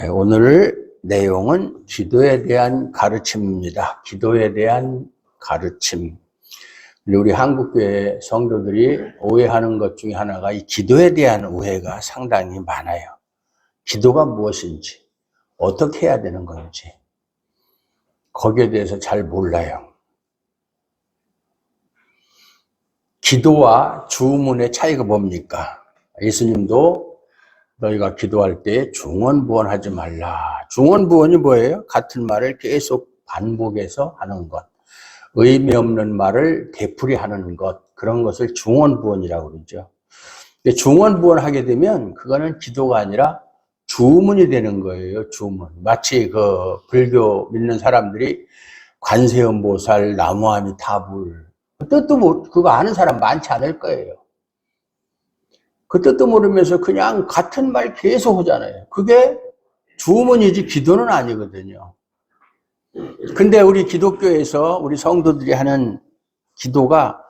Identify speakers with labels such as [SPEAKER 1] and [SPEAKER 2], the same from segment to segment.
[SPEAKER 1] 오늘 내용은 기도에 대한 가르침입니다. 기도에 대한 가르침. 우리 한국교회 성도들이 오해하는 것 중에 하나가 이 기도에 대한 오해가 상당히 많아요. 기도가 무엇인지, 어떻게 해야 되는 건지, 거기에 대해서 잘 몰라요. 기도와 주문의 차이가 뭡니까? 예수님도 너희가 기도할 때 중언부언하지 말라. 중언부언이 뭐예요? 같은 말을 계속 반복해서 하는 것. 의미 없는 말을 되풀이하는 것. 그런 것을 중언부언이라고 그러죠. 근데 중언부언하게 되면 그거는 기도가 아니라 주문이 되는 거예요. 주문. 마치 그 불교 믿는 사람들이 관세음보살, 나무아미타불. 뜻도 그거 아는 사람 많지 않을 거예요. 그 뜻도 모르면서 그냥 같은 말 계속 하잖아요. 그게 주문이지 기도는 아니거든요. 근데 우리 기독교에서 우리 성도들이 하는 기도가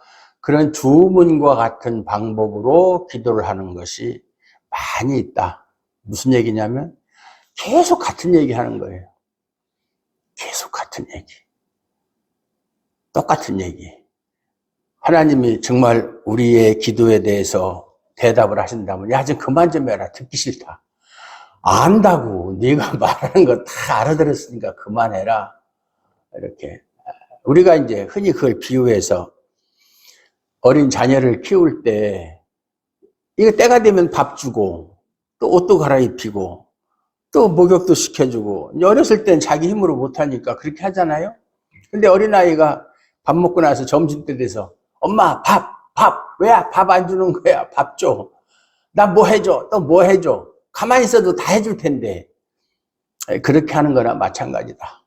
[SPEAKER 1] 그런 주문과 같은 방법으로 기도를 하는 것이 많이 있다. 무슨 얘기냐면 계속 같은 얘기 하는 거예요. 계속 같은 얘기. 똑같은 얘기. 하나님이 정말 우리의 기도에 대해서 대답을 하신다면 야, 좀 그만 좀 해라. 듣기 싫다. 안다고. 네가 말하는 거 다 알아들었으니까 그만해라. 이렇게. 우리가 이제 흔히 그걸 비유해서 어린 자녀를 키울 때 이거 때가 되면 밥 주고 또 옷도 갈아입히고 또 목욕도 시켜주고 어렸을 땐 자기 힘으로 못하니까 그렇게 하잖아요. 근데 어린아이가 밥 먹고 나서 점심때 돼서 엄마 밥 왜 밥 안 주는 거야? 밥 줘. 나 뭐 해줘? 또 뭐 해줘? 가만히 있어도 다 해줄 텐데. 그렇게 하는 거나 마찬가지다.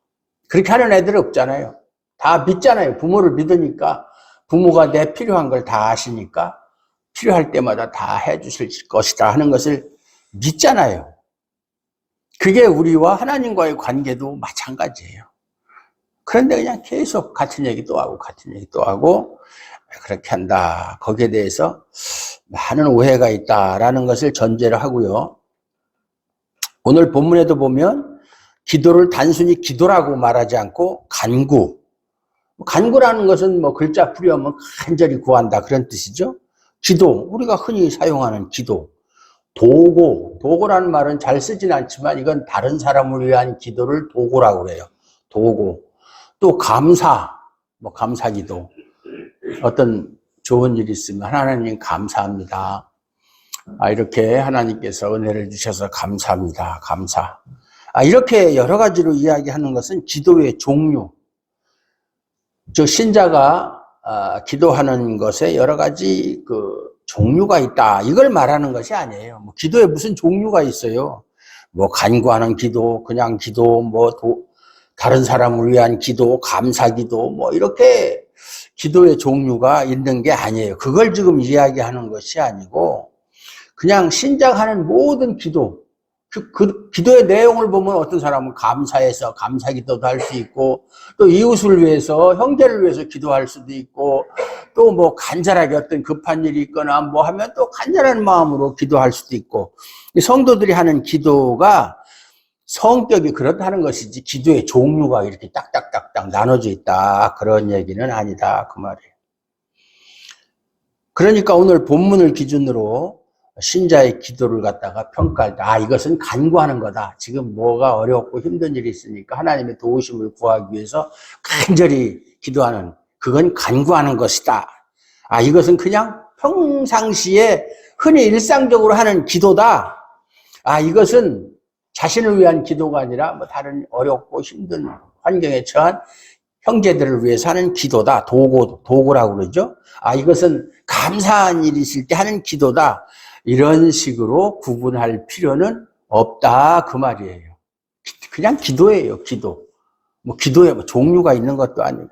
[SPEAKER 1] 그렇게 하는 애들은 없잖아요. 다 믿잖아요. 부모를 믿으니까 부모가 내 필요한 걸 다 아시니까 필요할 때마다 다 해주실 것이다 하는 것을 믿잖아요. 그게 우리와 하나님과의 관계도 마찬가지예요. 그런데 그냥 계속 같은 얘기 또 하고 같은 얘기 또 하고 그렇게 한다. 거기에 대해서 많은 오해가 있다라는 것을 전제로 하고요. 오늘 본문에도 보면 기도를 단순히 기도라고 말하지 않고 간구. 간구라는 것은 뭐 글자 풀이하면 간절히 구한다 그런 뜻이죠. 기도, 우리가 흔히 사용하는 기도. 도고라는 말은 잘 쓰진 않지만 이건 다른 사람을 위한 기도를 도고라고 그래요. 도고. 또 감사, 감사기도. 어떤 좋은 일이 있으면 하나님 감사합니다. 이렇게 하나님께서 은혜를 주셔서 감사합니다. 감사. 이렇게 여러 가지로 이야기하는 것은 기도의 종류. 즉 신자가 기도하는 것에 여러 가지 그 종류가 있다. 이걸 말하는 것이 아니에요. 기도에 무슨 종류가 있어요. 간구하는 기도, 그냥 기도, 다른 사람을 위한 기도, 감사 기도, 이렇게 기도의 종류가 있는 게 아니에요. 그걸 지금 이야기하는 것이 아니고, 그냥 신자가 하는 모든 기도, 그 기도의 내용을 보면 어떤 사람은 감사해서 감사 기도도 할 수 있고, 또 이웃을 위해서, 형제를 위해서 기도할 수도 있고, 또 간절하게 어떤 급한 일이 있거나 하면 또 간절한 마음으로 기도할 수도 있고, 성도들이 하는 기도가 성격이 그렇다는 것이지 기도의 종류가 이렇게 딱딱딱딱 나눠져 있다 그런 얘기는 아니다 그 말이에요. 그러니까 오늘 본문을 기준으로 신자의 기도를 갖다가 평가할 때 이것은 간구하는 거다. 지금 뭐가 어렵고 힘든 일이 있으니까 하나님의 도우심을 구하기 위해서 간절히 기도하는 그건 간구하는 것이다. 이것은 그냥 평상시에 흔히 일상적으로 하는 기도다. 이것은 자신을 위한 기도가 아니라 다른 어렵고 힘든 환경에 처한 형제들을 위해서 하는 기도다. 도고라고 그러죠. 이것은 감사한 일이 있을 때 하는 기도다. 이런 식으로 구분할 필요는 없다. 그 말이에요. 그냥 기도예요. 기도. 기도에 종류가 있는 것도 아니고.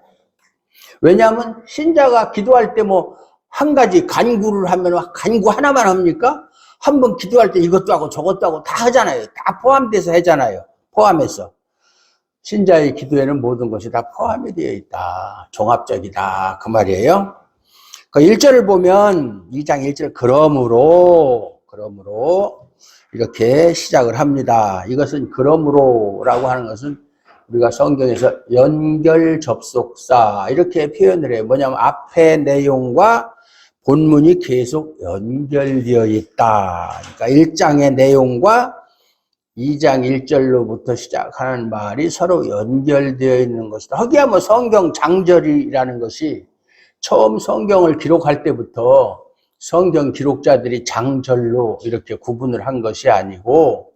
[SPEAKER 1] 왜냐하면 신자가 기도할 때 한 가지 간구를 하면 간구 하나만 합니까? 한번 기도할 때 이것도 하고 저것도 하고 다 하잖아요. 다 포함돼서 하잖아요. 포함해서. 신자의 기도에는 모든 것이 다 포함이 되어 있다. 종합적이다. 그 말이에요. 그 1절을 보면 2장 1절 그러므로 이렇게 시작을 합니다. 이것은 그러므로라고 하는 것은 우리가 성경에서 연결 접속사 이렇게 표현을 해요. 뭐냐면 앞의 내용과 본문이 계속 연결되어 있다. 그러니까 1장의 내용과 2장 1절로부터 시작하는 말이 서로 연결되어 있는 것이다. 하기야 뭐 성경 장절이라는 것이 처음 성경을 기록할 때부터 성경 기록자들이 장절로 이렇게 구분을 한 것이 아니고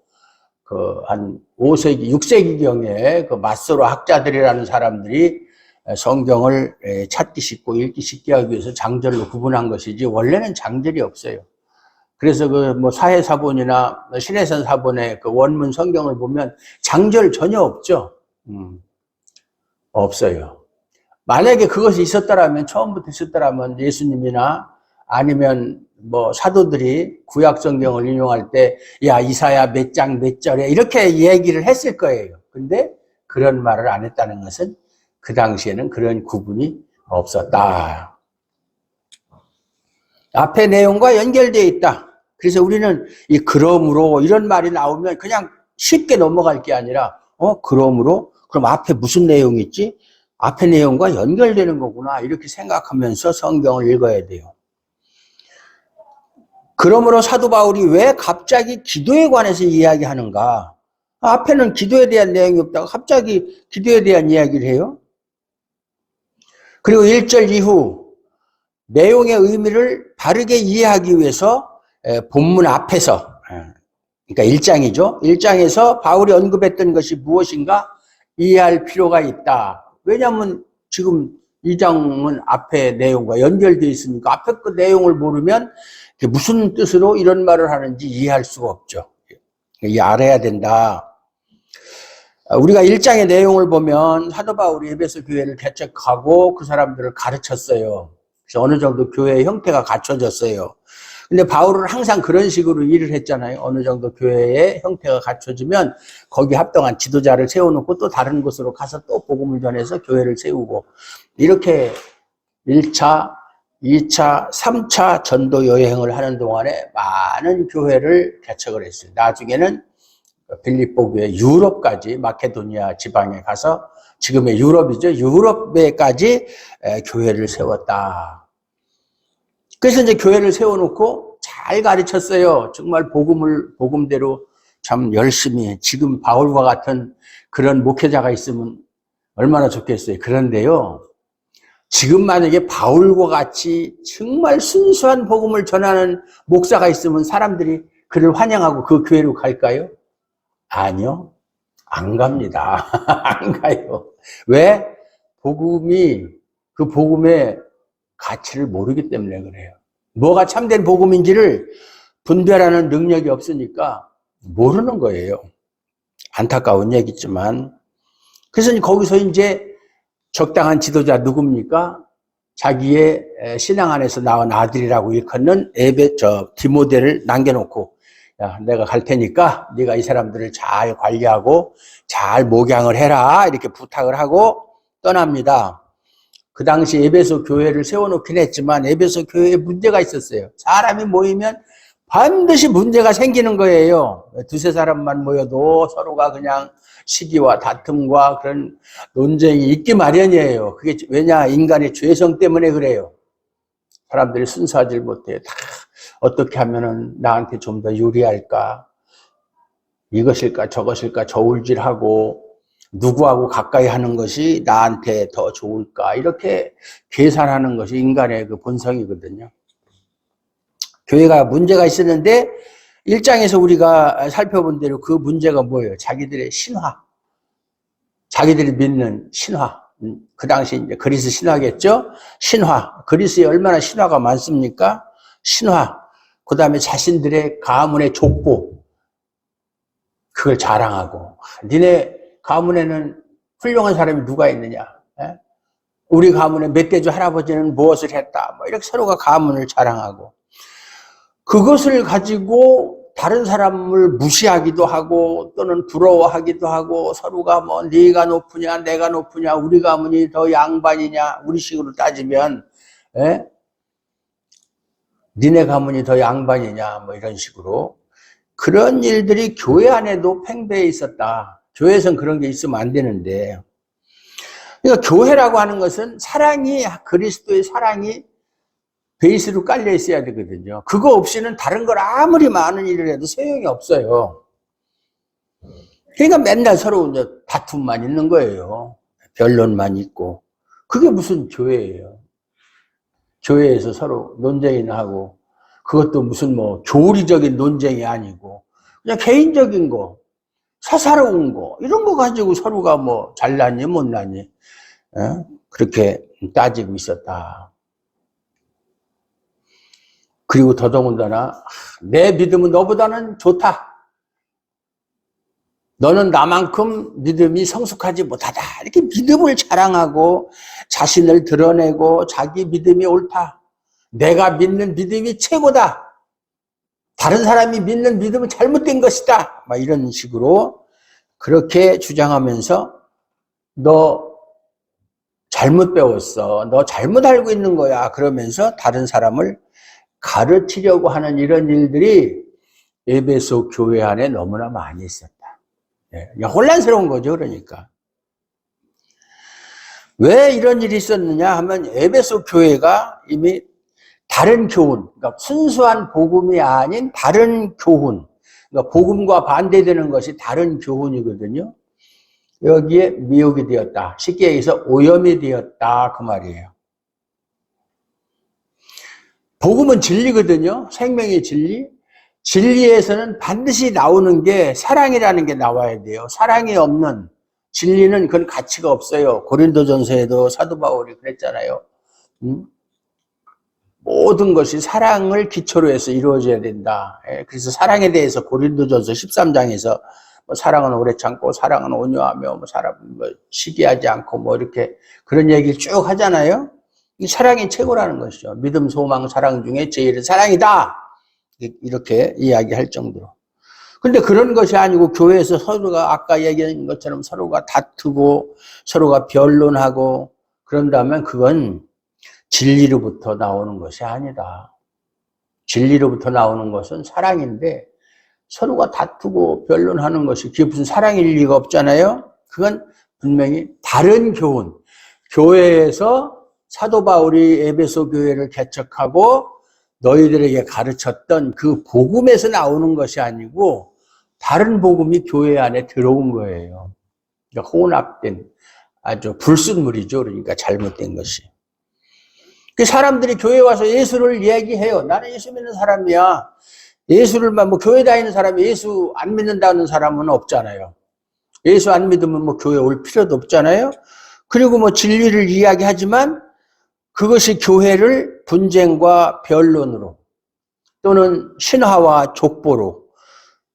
[SPEAKER 1] 한 5세기, 6세기경에 그 마소로 학자들이라는 사람들이 성경을 찾기 쉽고 읽기 쉽게 하기 위해서 장절로 구분한 것이지 원래는 장절이 없어요. 그래서 그 뭐 사해사본이나 신해선 사본의 그 원문 성경을 보면 장절 전혀 없죠. 없어요. 만약에 그것이 있었더라면, 처음부터 있었더라면 예수님이나 아니면 뭐 사도들이 구약 성경을 인용할 때, 야, 이사야 몇 장 몇 절에 이렇게 얘기를 했을 거예요. 근데 그런 말을 안 했다는 것은 그 당시에는 그런 구분이 없었다. 앞의 내용과 연결되어 있다. 그래서 우리는 이 그러므로 이런 말이 나오면 그냥 쉽게 넘어갈 게 아니라 그러므로 그럼 앞에 무슨 내용이 있지? 앞의 내용과 연결되는 거구나 이렇게 생각하면서 성경을 읽어야 돼요. 그러므로 사도 바울이 왜 갑자기 기도에 관해서 이야기하는가? 앞에는 기도에 대한 내용이 없다가 갑자기 기도에 대한 이야기를 해요. 그리고 1절 이후 내용의 의미를 바르게 이해하기 위해서 본문 앞에서, 그러니까 1장이죠. 1장에서 바울이 언급했던 것이 무엇인가 이해할 필요가 있다. 왜냐하면 지금 2장은 앞의 내용과 연결되어 있으니까 앞에 그 내용을 모르면 무슨 뜻으로 이런 말을 하는지 이해할 수가 없죠. 이게 알아야 된다. 우리가 1장의 내용을 보면 사도 바울이 에베소 교회를 개척하고 그 사람들을 가르쳤어요. 그래서 어느 정도 교회의 형태가 갖춰졌어요. 근데 바울은 항상 그런 식으로 일을 했잖아요. 어느 정도 교회의 형태가 갖춰지면 거기 합당한 지도자를 세워놓고 또 다른 곳으로 가서 또 복음을 전해서 교회를 세우고 이렇게 1차, 2차, 3차 전도 여행을 하는 동안에 많은 교회를 개척을 했어요. 나중에는 빌립보 교회 유럽까지 마케도니아 지방에 가서 지금의 유럽이죠. 유럽에까지 교회를 세웠다. 그래서 이제 교회를 세워놓고 잘 가르쳤어요. 정말 복음대로 참 열심히. 지금 바울과 같은 그런 목회자가 있으면 얼마나 좋겠어요. 그런데요, 지금 만약에 바울과 같이 정말 순수한 복음을 전하는 목사가 있으면 사람들이 그를 환영하고 그 교회로 갈까요? 아니요. 안 갑니다. 안 가요. 왜? 그 복음의 가치를 모르기 때문에 그래요. 뭐가 참된 복음인지를 분별하는 능력이 없으니까 모르는 거예요. 안타까운 얘기지만. 그래서 거기서 이제 적당한 지도자 누굽니까? 자기의 신앙 안에서 나온 아들이라고 일컫는 디모데를 남겨놓고, 야, 내가 갈 테니까 네가 이 사람들을 잘 관리하고 잘 목양을 해라 이렇게 부탁을 하고 떠납니다. 그 당시 에베소 교회를 세워놓긴 했지만 에베소 교회에 문제가 있었어요. 사람이 모이면 반드시 문제가 생기는 거예요. 두세 사람만 모여도 서로가 그냥 시기와 다툼과 그런 논쟁이 있기 마련이에요. 그게 왜냐? 인간의 죄성 때문에 그래요. 사람들이 순수하지 못해요. 다 어떻게 하면은 나한테 좀 더 유리할까? 이것일까 저것일까 저울질하고 누구하고 가까이 하는 것이 나한테 더 좋을까? 이렇게 계산하는 것이 인간의 그 본성이거든요. 교회가 문제가 있었는데 1장에서 우리가 살펴본 대로 그 문제가 뭐예요? 자기들의 신화. 자기들이 믿는 신화. 그 당시 이제 그리스 신화겠죠? 신화. 그리스에 얼마나 신화가 많습니까? 신화. 그 다음에 자신들의 가문의 족보. 그걸 자랑하고. 니네 가문에는 훌륭한 사람이 누가 있느냐? 에? 우리 가문의 멧돼지 할아버지는 무엇을 했다. 뭐 이렇게 서로가 가문을 자랑하고. 그것을 가지고 다른 사람을 무시하기도 하고 또는 부러워하기도 하고 서로가 뭐 네가 높으냐 내가 높으냐 우리 가문이 더 양반이냐 우리 식으로 따지면 니네 가문이 더 양반이냐 뭐 이런 식으로 그런 일들이 교회 안에도 팽배해 있었다. 교회에선 그런 게 있으면 안 되는데. 그러니까 교회라고 하는 것은 사랑이, 그리스도의 사랑이 베이스로 깔려 있어야 되거든요. 그거 없이는 다른 걸 아무리 많은 일을 해도 소용이 없어요. 그러니까 맨날 서로 이제 다툼만 있는 거예요. 변론만 있고. 그게 무슨 교회예요. 교회에서 서로 논쟁이나 하고, 그것도 무슨 뭐 교리적인 논쟁이 아니고, 그냥 개인적인 거, 사사로운 거, 이런 거 가지고 서로가 뭐 잘났니, 못났니, 그렇게 따지고 있었다. 그리고 더더군다나, 내 믿음은 너보다는 좋다. 너는 나만큼 믿음이 성숙하지 못하다. 이렇게 믿음을 자랑하고 자신을 드러내고 자기 믿음이 옳다. 내가 믿는 믿음이 최고다. 다른 사람이 믿는 믿음은 잘못된 것이다. 막 이런 식으로 그렇게 주장하면서 너 잘못 배웠어. 너 잘못 알고 있는 거야. 그러면서 다른 사람을 가르치려고 하는 이런 일들이 에베소 교회 안에 너무나 많이 있었다. 혼란스러운 거죠. 그러니까 왜 이런 일이 있었느냐 하면 에베소 교회가 이미 다른 교훈, 그러니까 순수한 복음이 아닌 다른 교훈, 그러니까 복음과 반대되는 것이 다른 교훈이거든요. 여기에 미혹이 되었다. 쉽게 얘기해서 오염이 되었다. 그 말이에요. 복음은 진리거든요. 생명의 진리. 진리에서는 반드시 나오는 게 사랑이라는 게 나와야 돼요. 사랑이 없는 진리는 그건 가치가 없어요. 고린도전서에도 사도 바울이 그랬잖아요. 모든 것이 사랑을 기초로 해서 이루어져야 된다. 그래서 사랑에 대해서 고린도전서 13장에서 뭐 사랑은 오래 참고 사랑은 온유하며 뭐 사람은 뭐 시기하지 않고 뭐 이렇게 그런 얘기를 쭉 하잖아요. 이 사랑이 최고라는 것이죠. 믿음, 소망, 사랑 중에 제일은 사랑이다. 이렇게 이야기할 정도로. 근데 그런 것이 아니고 교회에서 서로가 아까 얘기한 것처럼 서로가 다투고 서로가 변론하고 그런다면 그건 진리로부터 나오는 것이 아니다. 진리로부터 나오는 것은 사랑인데 서로가 다투고 변론하는 것이 그게 무슨 사랑일 리가 없잖아요. 그건 분명히 다른 교훈. 교회에서 사도 바울이 에베소 교회를 개척하고 너희들에게 가르쳤던 그 복음에서 나오는 것이 아니고 다른 복음이 교회 안에 들어온 거예요. 그러니까 혼합된 아주 불순물이죠. 그러니까 잘못된 것이. 그 사람들이 교회 와서 예수를 얘기해요. 나는 예수 믿는 사람이야. 예수를만 뭐 교회 다니는 사람이 예수 안 믿는다는 사람은 없잖아요. 예수 안 믿으면 뭐 교회 올 필요도 없잖아요. 그리고 뭐 진리를 이야기하지만 그것이 교회를 분쟁과 변론으로 또는 신화와 족보로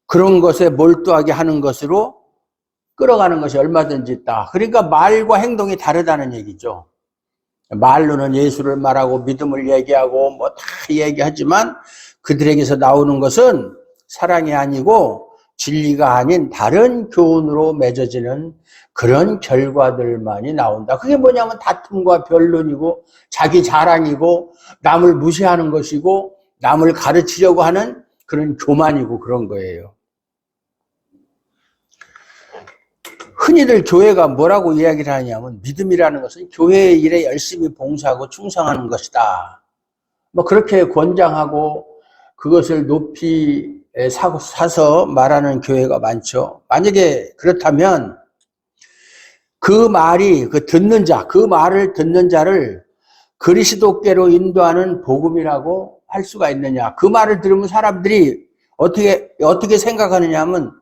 [SPEAKER 1] 그런 것에 몰두하게 하는 것으로 끌어가는 것이 얼마든지 있다. 그러니까 말과 행동이 다르다는 얘기죠. 말로는 예수를 말하고 믿음을 얘기하고 뭐 다 얘기하지만 그들에게서 나오는 것은 사랑이 아니고 진리가 아닌 다른 교훈으로 맺어지는 그런 결과들만이 나온다. 그게 뭐냐면 다툼과 변론이고 자기 자랑이고 남을 무시하는 것이고 남을 가르치려고 하는 그런 교만이고 그런 거예요. 흔히들 교회가 뭐라고 이야기를 하냐면 믿음이라는 것은 교회의 일에 열심히 봉사하고 충성하는 것이다. 뭐 그렇게 권장하고 그것을 높이 사서 말하는 교회가 많죠. 만약에 그렇다면 그 말이 그 말을 듣는 자를 그리스도께로 인도하는 복음이라고 할 수가 있느냐. 그 말을 들으면 사람들이 어떻게 생각하느냐 하면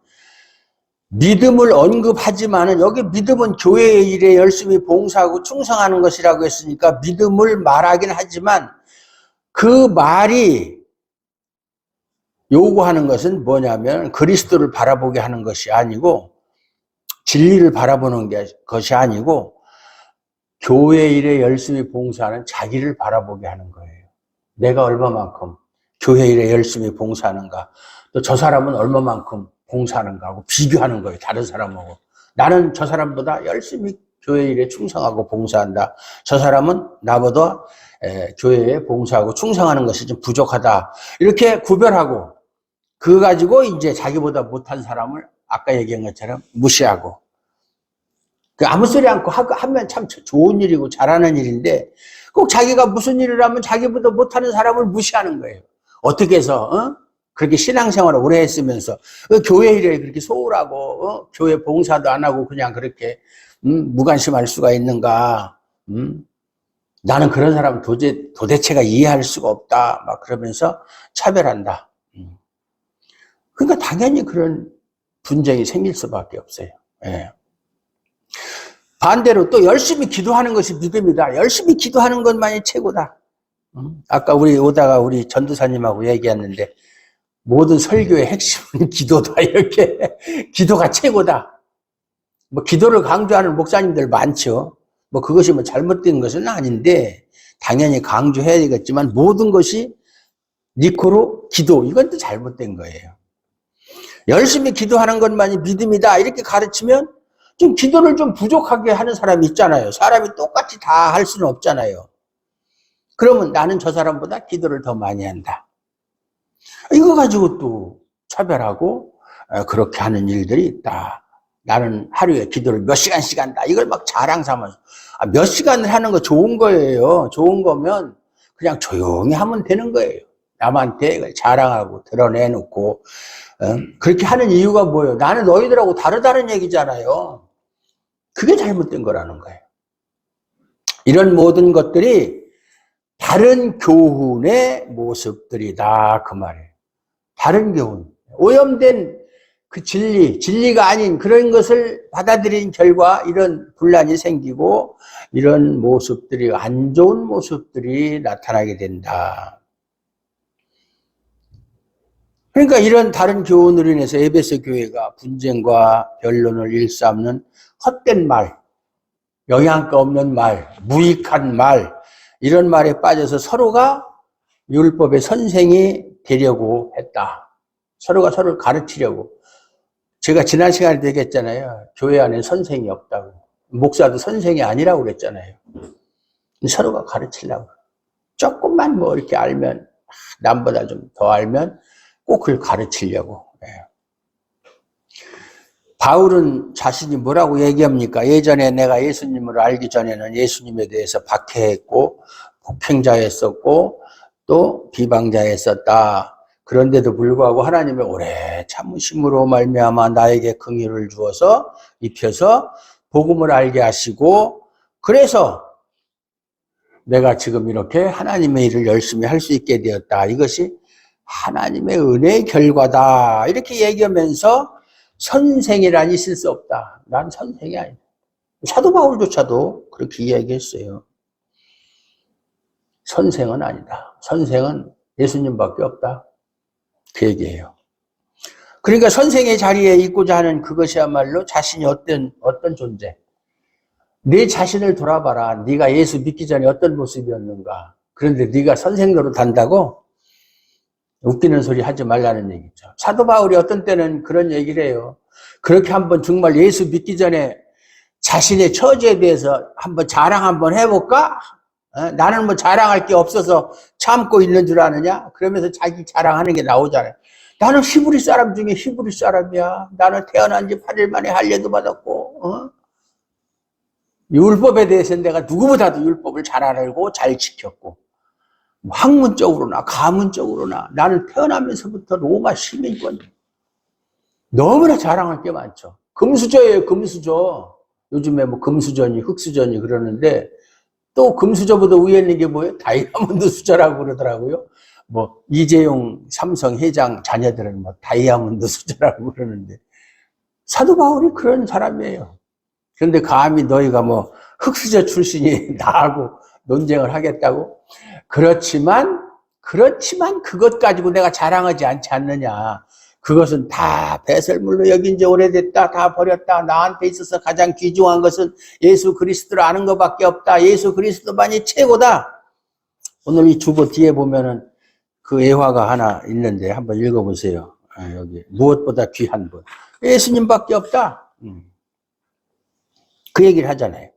[SPEAKER 1] 믿음을 언급하지만은 여기 믿음은 교회의 일에 열심히 봉사하고 충성하는 것이라고 했으니까 믿음을 말하긴 하지만 그 말이 요구하는 것은 뭐냐면 그리스도를 바라보게 하는 것이 아니고 진리를 바라보는 것이 아니고 교회 일에 열심히 봉사하는 자기를 바라보게 하는 거예요. 내가 얼마만큼 교회 일에 열심히 봉사하는가, 또 저 사람은 얼마만큼 봉사하는가 하고 비교하는 거예요. 다른 사람하고. 나는 저 사람보다 열심히 교회 일에 충성하고 봉사한다. 저 사람은 나보다 교회에 봉사하고 충성하는 것이 좀 부족하다. 이렇게 구별하고 그거 가지고 이제 자기보다 못한 사람을 아까 얘기한 것처럼 무시하고, 그 아무 소리 않고 하면 참 좋은 일이고 잘하는 일인데, 꼭 자기가 무슨 일을 하면 자기보다 못하는 사람을 무시하는 거예요. 어떻게 해서 그렇게 신앙생활을 오래 했으면서 교회 일에 그렇게 소홀하고 교회 봉사도 안 하고 그냥 그렇게 무관심할 수가 있는가? 나는 그런 사람 도대체가 이해할 수가 없다. 막 그러면서 차별한다. 그러니까 당연히 그런 분쟁이 생길 수밖에 없어요. 예. 반대로 또 열심히 기도하는 것이 믿음이다. 열심히 기도하는 것만이 최고다. 아까 우리 오다가 우리 전도사님하고 얘기했는데, 모든 설교의 핵심은 기도다. 이렇게 기도가 최고다. 뭐 기도를 강조하는 목사님들 많죠. 뭐 그것이 뭐 잘못된 것은 아닌데 당연히 강조해야 되겠지만, 모든 것이 니코로 기도, 이건 또 잘못된 거예요. 열심히 기도하는 것만이 믿음이다 이렇게 가르치면 좀 기도를 좀 부족하게 하는 사람이 있잖아요. 사람이 똑같이 다 할 수는 없잖아요. 그러면 나는 저 사람보다 기도를 더 많이 한다. 이거 가지고 또 차별하고 그렇게 하는 일들이 있다. 나는 하루에 기도를 몇 시간씩 한다. 이걸 막 자랑 삼아서. 몇 시간을 하는 거 좋은 거예요. 좋은 거면 그냥 조용히 하면 되는 거예요. 남한테 자랑하고 드러내놓고. 그렇게 하는 이유가 뭐예요? 나는 너희들하고 다르다는 얘기잖아요. 그게 잘못된 거라는 거예요. 이런 모든 것들이 다른 교훈의 모습들이다, 그 말이에요. 다른 교훈. 오염된 그 진리가 아닌 그런 것을 받아들인 결과 이런 분란이 생기고 이런 모습들이, 안 좋은 모습들이 나타나게 된다. 그러니까 이런 다른 교훈으로 인해서 에베소 교회가 분쟁과 변론을 일삼는 헛된 말, 영양가 없는 말, 무익한 말, 이런 말에 빠져서 서로가 율법의 선생이 되려고 했다. 서로가 서로를 가르치려고. 제가 지난 시간에 얘기했잖아요. 교회 안에 선생이 없다고. 목사도 선생이 아니라고 그랬잖아요. 서로가 가르치려고. 조금만 뭐 이렇게 알면, 남보다 좀 더 알면 꼭 그걸 가르치려고. 바울은 자신이 뭐라고 얘기합니까? 예전에 내가 예수님을 알기 전에는 예수님에 대해서 박해했고 폭행자였었고 또 비방자였었다. 그런데도 불구하고 하나님의 오래 참으심으로 말미암아 나에게 긍휼을 주어서 입혀서 복음을 알게 하시고, 그래서 내가 지금 이렇게 하나님의 일을 열심히 할 수 있게 되었다. 이것이 하나님의 은혜의 결과다. 이렇게 얘기하면서 선생이란 있을 수 없다. 난 선생이 아니다. 사도 바울조차도 그렇게 이야기했어요. 선생은 아니다. 선생은 예수님밖에 없다. 그 얘기예요. 그러니까 선생의 자리에 있고자 하는 그것이야말로 자신이 어떤 존재. 내 자신을 돌아봐라. 네가 예수 믿기 전에 어떤 모습이었는가. 그런데 네가 선생 노릇한다고? 웃기는 소리 하지 말라는 얘기죠. 사도 바울이 어떤 때는 그런 얘기를 해요. 그렇게 한번 정말 예수 믿기 전에 자신의 처지에 대해서 한번 자랑 한번 해볼까? 나는 뭐 자랑할 게 없어서 참고 있는 줄 아느냐? 그러면서 자기 자랑하는 게 나오잖아요. 나는 히브리 사람 중에 히브리 사람이야. 나는 태어난 지 8일 만에 할례도 받았고, 율법에 대해서 내가 누구보다도 율법을 잘 알고 잘 지켰고, 학문적으로나 가문적으로나 나는 태어나면서부터 로마 시민권. 너무나 자랑할 게 많죠. 금수저예요, 금수저. 요즘에 뭐 금수저니 흑수저니 그러는데, 또 금수저보다 위에 있는 게 뭐예요? 다이아몬드 수저라고 그러더라고요. 뭐 이재용 삼성 회장 자녀들은 뭐 다이아몬드 수저라고 그러는데, 사도 바울이 그런 사람이에요. 그런데 감히 너희가 뭐 흑수저 출신이 나하고 논쟁을 하겠다고? 그렇지만 그것 가지고 내가 자랑하지 않지 않느냐. 그것은 다 배설물로 여긴 지 오래됐다. 다 버렸다. 나한테 있어서 가장 귀중한 것은 예수 그리스도를 아는 것밖에 없다. 예수 그리스도만이 최고다. 오늘 이 주보 뒤에 보면은 그 예화가 하나 있는데 한번 읽어보세요. 여기 무엇보다 귀한 분. 예수님밖에 없다. 그 얘기를 하잖아요.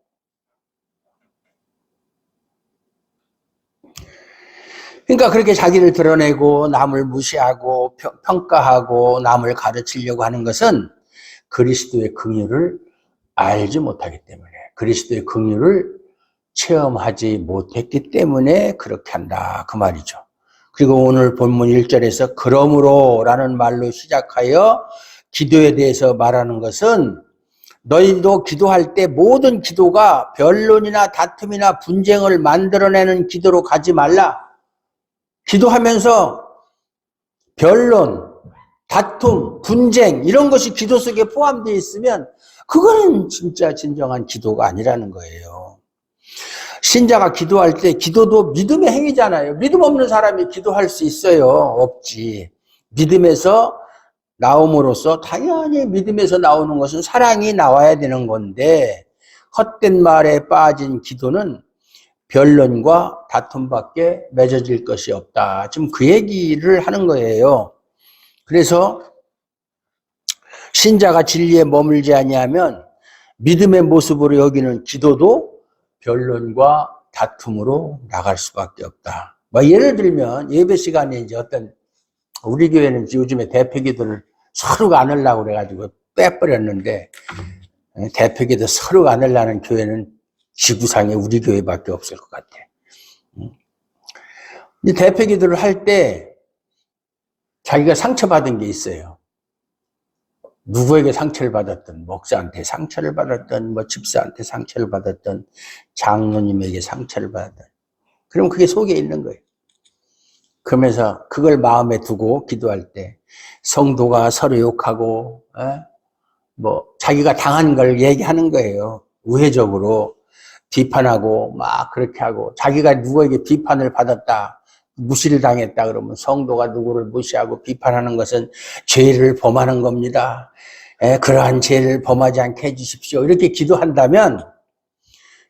[SPEAKER 1] 그러니까 그렇게 자기를 드러내고 남을 무시하고 평가하고 남을 가르치려고 하는 것은 그리스도의 긍휼을 알지 못하기 때문에, 그리스도의 긍휼을 체험하지 못했기 때문에 그렇게 한다 그 말이죠. 그리고 오늘 본문 1절에서 그러므로 라는 말로 시작하여 기도에 대해서 말하는 것은 너희도 기도할 때 모든 기도가 변론이나 다툼이나 분쟁을 만들어내는 기도로 가지 말라. 기도하면서 변론, 다툼, 분쟁 이런 것이 기도 속에 포함되어 있으면 그거는 진짜 진정한 기도가 아니라는 거예요. 신자가 기도할 때 기도도 믿음의 행위잖아요. 믿음 없는 사람이 기도할 수 있어요? 없지. 믿음에서 나옴으로써 당연히 믿음에서 나오는 것은 사랑이 나와야 되는 건데 헛된 말에 빠진 기도는 변론과 다툼밖에 맺어질 것이 없다. 지금 그 얘기를 하는 거예요. 그래서 신자가 진리에 머물지 아니하면 믿음의 모습으로 여기는 기도도 변론과 다툼으로 나갈 수밖에 없다. 뭐 예를 들면 예배 시간에 이제 어떤 우리 교회는 요즘에 대표기도를 서로가 안 하려고 그래가지고 빼버렸는데 대표기도 서로가 안 하려는 교회는 지구상에 우리 교회밖에 없을 것 같아. 이 대표기도를 할 때 자기가 상처받은 게 있어요. 누구에게 상처를 받았던, 목사한테 상처를 받았던, 뭐 집사한테 상처를 받았던, 장로님에게 상처를 받았던. 그럼 그게 속에 있는 거예요. 그러면서 그걸 마음에 두고 기도할 때 성도가 서로 욕하고, 뭐 자기가 당한 걸 얘기하는 거예요. 우회적으로 비판하고 막 그렇게 하고 자기가 누구에게 비판을 받았다. 무시를 당했다 그러면 성도가 누구를 무시하고 비판하는 것은 죄를 범하는 겁니다. 그러한 죄를 범하지 않게 해주십시오. 이렇게 기도한다면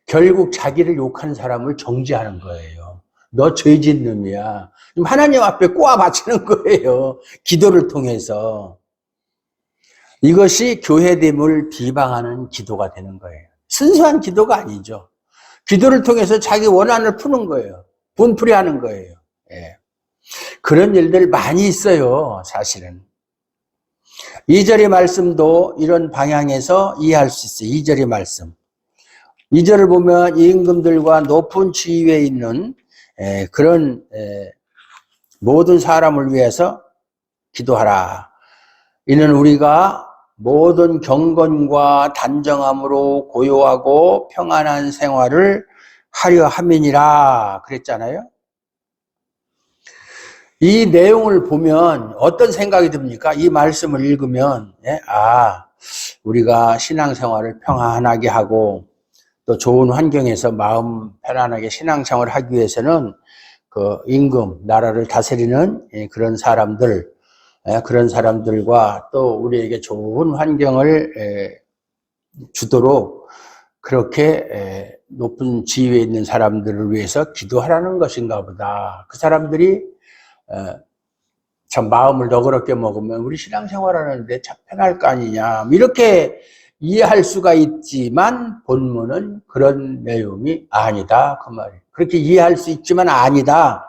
[SPEAKER 1] 결국 자기를 욕하는 사람을 정죄하는 거예요. 너 죄진 놈이야. 하나님 앞에 꼬아 바치는 거예요. 기도를 통해서. 이것이 교회됨을 비방하는 기도가 되는 거예요. 순수한 기도가 아니죠. 기도를 통해서 자기 원한을 푸는 거예요. 분풀이하는 거예요. 예. 그런 일들 많이 있어요, 사실은. 2절의 말씀도 이런 방향에서 이해할 수 있어요. 2절의 말씀. 2절을 보면 임금들과 높은 지위에 있는 그런 모든 사람을 위해서 기도하라. 이는 우리가 모든 경건과 단정함으로 고요하고 평안한 생활을 하려 함이니라 그랬잖아요. 이 내용을 보면 어떤 생각이 듭니까? 이 말씀을 읽으면 우리가 신앙생활을 평안하게 하고 또 좋은 환경에서 마음 편안하게 신앙생활을 하기 위해서는 그 임금, 나라를 다스리는 그런 사람들, 그런 사람들과 또 우리에게 좋은 환경을 주도록 그렇게 높은 지위에 있는 사람들을 위해서 기도하라는 것인가 보다. 그 사람들이 참 마음을 너그럽게 먹으면 우리 신앙생활하는데 참 편할 거 아니냐 이렇게 이해할 수가 있지만 본문은 그런 내용이 아니다 그 말이에요. 그렇게 이해할 수 있지만 아니다.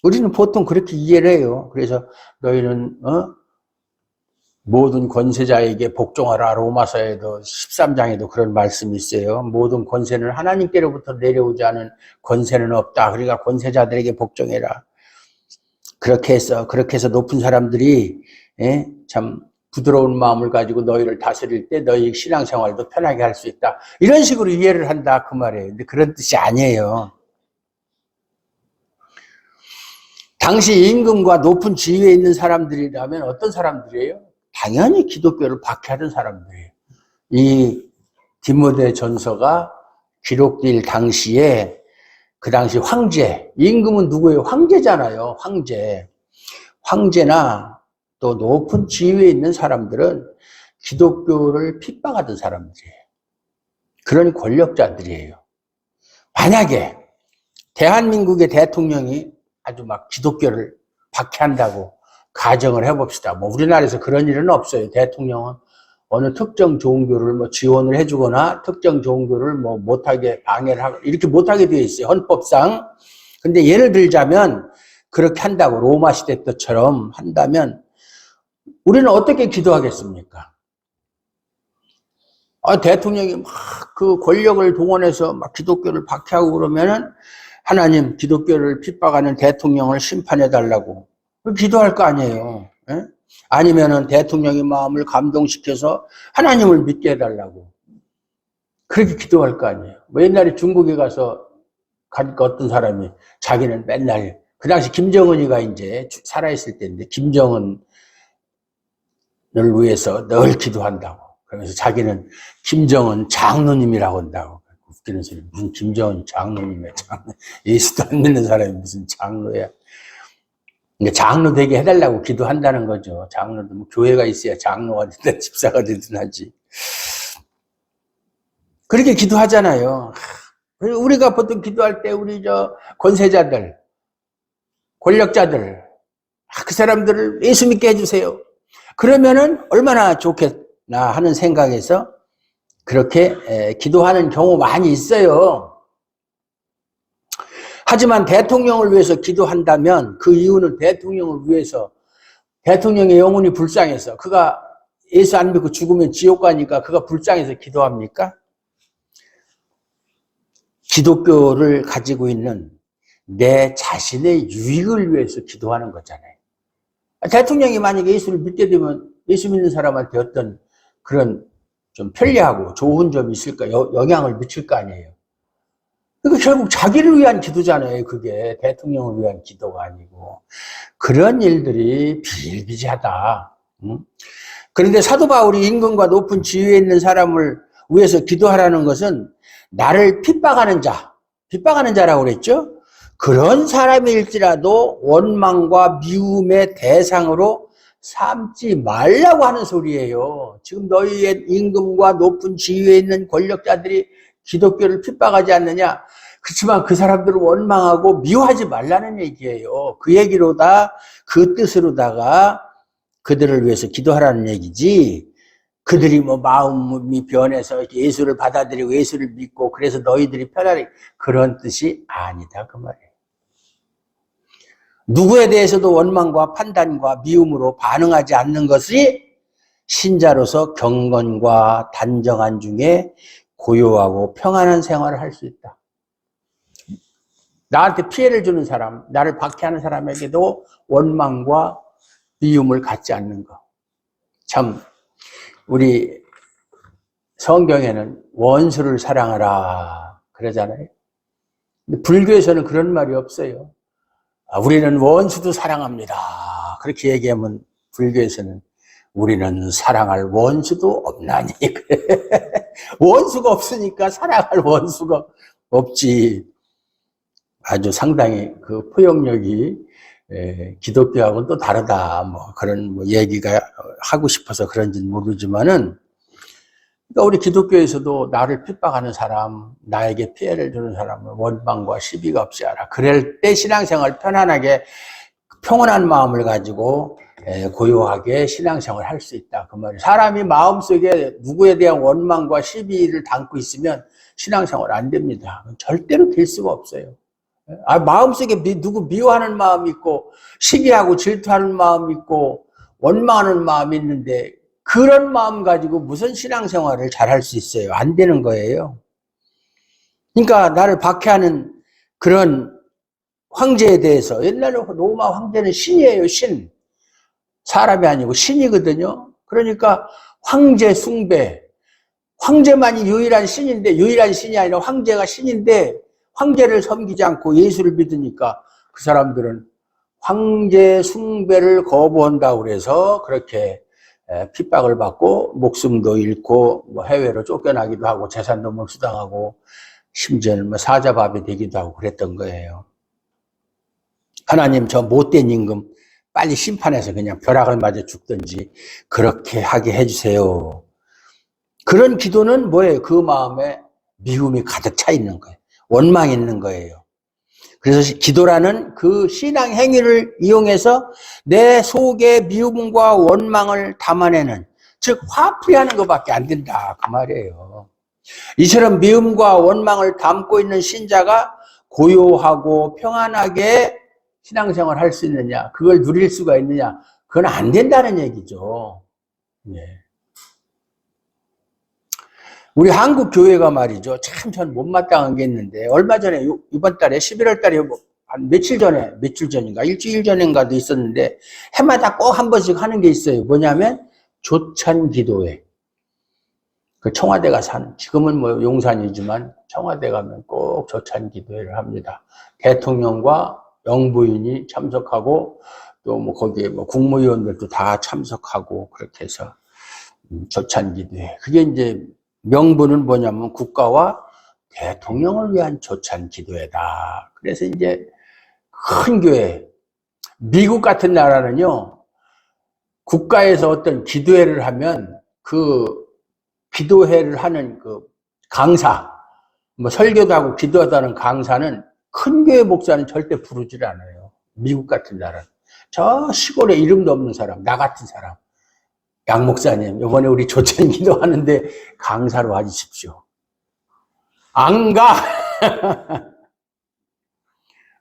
[SPEAKER 1] 우리는 보통 그렇게 이해를 해요. 그래서 너희는 모든 권세자에게 복종하라. 로마서에도 13장에도 그런 말씀이 있어요. 모든 권세는 하나님께로부터 내려오지 않은 권세는 없다. 그러니까 권세자들에게 복종해라. 그렇게 해서 높은 사람들이 참 부드러운 마음을 가지고 너희를 다스릴 때 너희 신앙생활도 편하게 할 수 있다. 이런 식으로 이해를 한다 그 말이에요. 근데 그런 뜻이 아니에요. 당시 임금과 높은 지위에 있는 사람들이라면 어떤 사람들이에요? 당연히 기독교를 박해하던 사람들이에요. 이 디모데 전서가 기록될 당시에 그 당시 황제, 임금은 누구예요? 황제잖아요. 황제나 또 높은 지위에 있는 사람들은 기독교를 핍박하던 사람들이에요. 그런 권력자들이에요. 만약에 대한민국의 대통령이 아주 막 기독교를 박해한다고 가정을 해봅시다. 뭐 우리나라에서 그런 일은 없어요. 대통령은 어느 특정 종교를 뭐 지원을 해주거나 특정 종교를 뭐 못하게 방해를 하고 이렇게 못하게 되어 있어요. 헌법상. 근데 예를 들자면 그렇게 한다고 로마 시대 때처럼 한다면 우리는 어떻게 기도하겠습니까? 대통령이 막 그 권력을 동원해서 막 기독교를 박해하고 그러면은 하나님 기독교를 핍박하는 대통령을 심판해 달라고 기도할 거 아니에요. 예? 아니면은 대통령의 마음을 감동시켜서 하나님을 믿게 해달라고 그렇게 기도할 거 아니에요. 뭐 옛날에 중국에 가서 어떤 사람이 자기는 맨날 그 당시 김정은이가 이제 살아있을 때인데 김정은을 위해서 늘 기도한다고. 그러면서 자기는 김정은 장로님이라고 한다고. 웃기는 소리. 무슨 김정은 장로님이야. 장로. 예수도 안 믿는 사람이 무슨 장로야. 장로 되게 해달라고 기도한다는 거죠. 장로도 뭐 교회가 있어야 장로가 되든 집사가 되든 하지. 그렇게 기도하잖아요. 우리가 보통 기도할 때 우리 권세자들, 권력자들, 그 사람들을 예수 믿게 해주세요. 그러면은 얼마나 좋겠나 하는 생각에서 그렇게 기도하는 경우 많이 있어요. 하지만 대통령을 위해서 기도한다면 그 이유는 대통령을 위해서 대통령의 영혼이 불쌍해서 그가 예수 안 믿고 죽으면 지옥 가니까 그가 불쌍해서 기도합니까? 기독교를 가지고 있는 내 자신의 유익을 위해서 기도하는 거잖아요. 대통령이 만약에 예수를 믿게 되면 예수 믿는 사람한테 어떤 그런 좀 편리하고 좋은 점이 있을까, 영향을 미칠 거 아니에요. 그러니까 결국 자기를 위한 기도잖아요. 그게 대통령을 위한 기도가 아니고. 그런 일들이 비일비재하다. 그런데 사도 바울이 임금과 높은 지위에 있는 사람을 위해서 기도하라는 것은 나를 핍박하는 자라고 그랬죠? 그런 사람일지라도 원망과 미움의 대상으로 삼지 말라고 하는 소리예요. 지금 너희의 임금과 높은 지위에 있는 권력자들이 기독교를 핍박하지 않느냐? 그렇지만 그 사람들을 원망하고 미워하지 말라는 얘기예요. 그 얘기로다, 그 뜻으로다가 그들을 위해서 기도하라는 얘기지. 그들이 뭐 마음이 변해서 예수를 받아들이고 예수를 믿고 그래서 너희들이 편하게 그런 뜻이 아니다 그 말이에요. 누구에 대해서도 원망과 판단과 미움으로 반응하지 않는 것이 신자로서 경건과 단정한 중에 고요하고 평안한 생활을 할 수 있다. 나한테 피해를 주는 사람, 나를 박해하는 사람에게도 원망과 미움을 갖지 않는 것. 참 우리 성경에는 원수를 사랑하라 그러잖아요. 근데 불교에서는 그런 말이 없어요. 우리는 원수도 사랑합니다. 그렇게 얘기하면 불교에서는 우리는 사랑할 원수도 없나니. 원수가 없으니까 사랑할 원수가 없지. 아주 상당히 그 포용력이 기독교하고는 또 다르다. 뭐 그런 뭐 얘기가 하고 싶어서 그런지는 모르지만은 그러니까 우리 기독교에서도 나를 핍박하는 사람, 나에게 피해를 주는 사람은 원망과 시비가 없이 하라. 그럴 때 신앙생활 편안하게 평온한 마음을 가지고 고요하게 신앙생활을 할 수 있다. 그 말이에요. 사람이 마음속에 누구에 대한 원망과 시비를 담고 있으면 신앙생활 안 됩니다. 절대로 될 수가 없어요. 마음속에 누구 미워하는 마음이 있고 시기하고 질투하는 마음이 있고 원망하는 마음이 있는데 그런 마음 가지고 무슨 신앙생활을 잘할 수 있어요? 안 되는 거예요. 그러니까 나를 박해하는 그런 황제에 대해서 옛날에 로마 황제는 신이에요. 신. 사람이 아니고 신이거든요. 그러니까 황제 숭배. 황제만이 유일한 신인데 유일한 신이 아니라 황제가 신인데 황제를 섬기지 않고 예수를 믿으니까 그 사람들은 황제 숭배를 거부한다고 그래서 그렇게 핍박을 받고 목숨도 잃고 뭐 해외로 쫓겨나기도 하고 재산도 몰수당하고 심지어는 뭐 사자밥이 되기도 하고 그랬던 거예요. 하나님 저 못된 임금 빨리 심판해서 그냥 벼락을 맞아 죽든지 그렇게 하게 해주세요. 그런 기도는 뭐예요? 그 마음에 미움이 가득 차 있는 거예요. 원망이 있는 거예요. 그래서 기도라는 그 신앙 행위를 이용해서 내 속에 미움과 원망을 담아내는, 즉 화풀이하는 것밖에 안 된다 그 말이에요. 이처럼 미움과 원망을 담고 있는 신자가 고요하고 평안하게 신앙생활 할 수 있느냐, 그걸 누릴 수가 있느냐, 그건 안 된다는 얘기죠. 예. 우리 한국 교회가 말이죠. 참 전 못마땅한 게 있는데, 얼마 전에, 이번 달에, 11월 달에, 한 며칠 전인가, 일주일 전인가도 있었는데, 해마다 꼭 한 번씩 하는 게 있어요. 뭐냐면, 조찬 기도회. 그 청와대가 사는, 지금은 뭐 용산이지만, 청와대 가면 꼭 조찬 기도회를 합니다. 대통령과 영부인이 참석하고, 또 뭐 거기에 뭐 국무위원들도 다 참석하고, 그렇게 해서, 조찬 기도회. 그게 이제, 명분은 뭐냐면 국가와 대통령을 위한 조찬 기도회다. 그래서 이제 큰 교회, 미국 같은 나라는요, 국가에서 어떤 기도회를 하면 그 기도회를 하는 그 강사, 뭐 설교도 하고 기도도 하는 강사는 큰 교회 목사는 절대 부르질 않아요. 미국 같은 나라는. 저 시골에 이름도 없는 사람, 나 같은 사람. 양 목사님, 이번에 우리 조찬 기도하는데 강사로 와주십시오. 안 가!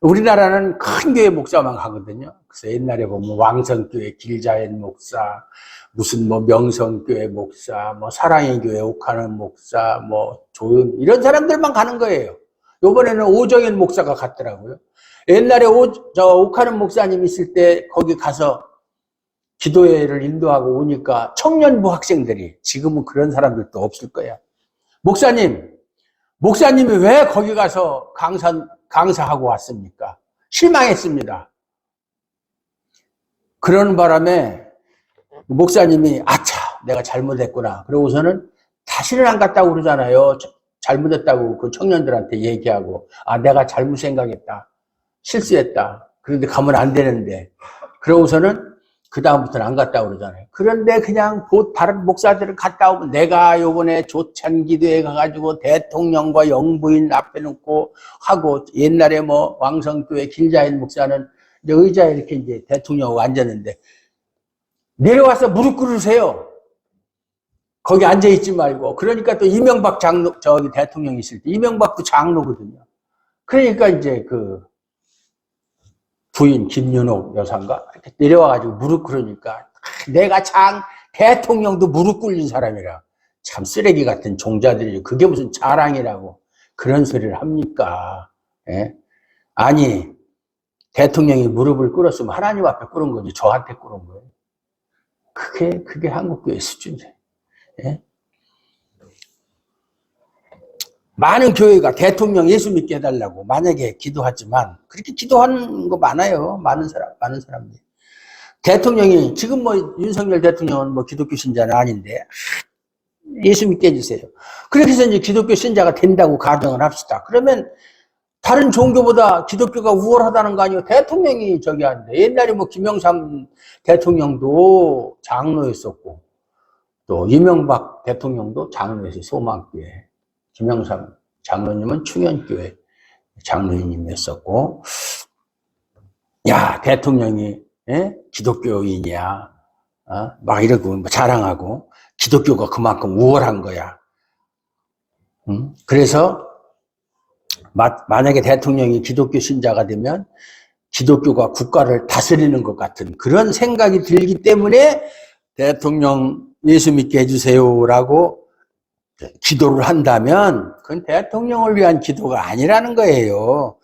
[SPEAKER 1] 우리나라는 큰 교회 목사만 가거든요. 그래서 옛날에 보면 왕성교회 길자연 목사, 무슨 뭐 명성교회 목사, 뭐 사랑의 교회 옥하는 목사, 뭐 조용, 이런 사람들만 가는 거예요. 요번에는 오정현 목사가 갔더라고요. 옛날에 옥하는 목사님 있을 때 거기 가서 기도회를 인도하고 오니까 청년부 학생들이, 지금은 그런 사람들도 없을 거야. 목사님이 왜 거기 가서 강사하고 왔습니까? 실망했습니다. 그러는 바람에 목사님이 아차, 내가 잘못했구나. 그러고서는 다시는 안 갔다고 그러잖아요. 잘못했다고 그 청년들한테 얘기하고, 아, 내가 잘못 생각했다. 실수했다. 그런데 가면 안 되는데. 그러고서는 그 다음부터는 안 갔다고 그러잖아요. 그런데 그냥 다른 목사들은 갔다 오면 내가 요번에 조찬 기도회 가가지고 대통령과 영부인 앞에 놓고 하고, 옛날에 뭐 왕성교회 길자인 목사는 이제 의자에 이렇게 이제 대통령하고 앉았는데 내려와서 무릎 꿇으세요. 거기 앉아있지 말고. 그러니까 또 이명박 장로, 저기 대통령 있을 때 이명박도 장로거든요. 그러니까 이제 그 부인 김윤옥 여사인가 이렇게 내려와가지고 무릎 꿇으니까 내가 대통령도 무릎 꿇린 사람이라 참 쓰레기 같은 종자들이죠. 그게 무슨 자랑이라고 그런 소리를 합니까? 예? 아니, 대통령이 무릎을 꿇었으면 하나님 앞에 꿇은 거지 저한테 꿇은 거예요. 그게 한국교회 수준이에요. 예? 많은 교회가 대통령 예수 믿게 해달라고 만약에 기도하지만, 그렇게 기도하는 거 많아요. 많은 사람들이. 대통령이, 지금 뭐 윤석열 대통령은 뭐 기독교 신자는 아닌데, 예수 믿게 해주세요. 그렇게 해서 이제 기독교 신자가 된다고 가정을 합시다. 그러면 다른 종교보다 기독교가 우월하다는 거 아니에요? 대통령이 저기 하는데, 옛날에 뭐 김영삼 대통령도 장로였었고, 또 이명박 대통령도 장로였어요. 소망교회. 김영삼 장로님은 충현교회 장로님이었었고, 야, 대통령이, 예? 기독교인이야. 막 이러고 뭐 자랑하고, 기독교가 그만큼 우월한 거야. 그래서, 만약에 대통령이 기독교 신자가 되면, 기독교가 국가를 다스리는 것 같은 그런 생각이 들기 때문에, 대통령 예수 믿게 해주세요라고 기도를 한다면 그건 대통령을 위한 기도가 아니라는 거예요.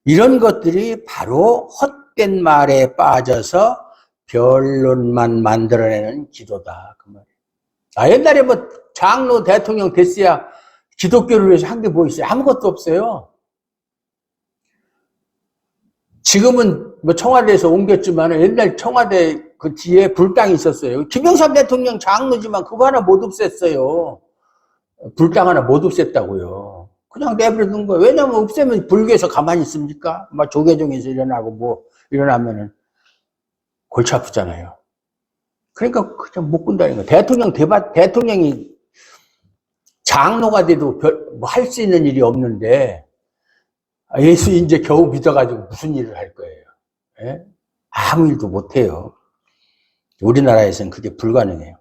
[SPEAKER 1] 이런 것들이 바로 헛된 말에 빠져서 변론만 만들어내는 기도다. 그 말이에요. 옛날에 뭐 장로 대통령 됐어야 기독교를 위해서 한 게 뭐 있어요? 아무것도 없어요. 지금은 뭐 청와대에서 옮겼지만 옛날 청와대 그 뒤에 불당이 있었어요. 김영삼 대통령 장로지만 그거 하나 못 없앴어요. 불당 하나 못 없앴다고요. 그냥 내버려둔 거예요. 왜냐면 없애면 불교에서 가만히 있습니까? 막 조계종에서 일어나고 뭐 일어나면은 골치 아프잖아요. 그러니까 그냥 못 군다는 거예요. 대통령이 장로가 돼도 뭐 할 수 있는 일이 없는데 예수 이제 겨우 믿어가지고 무슨 일을 할 거예요? 예? 아무 일도 못 해요. 우리나라에서는 그게 불가능해요.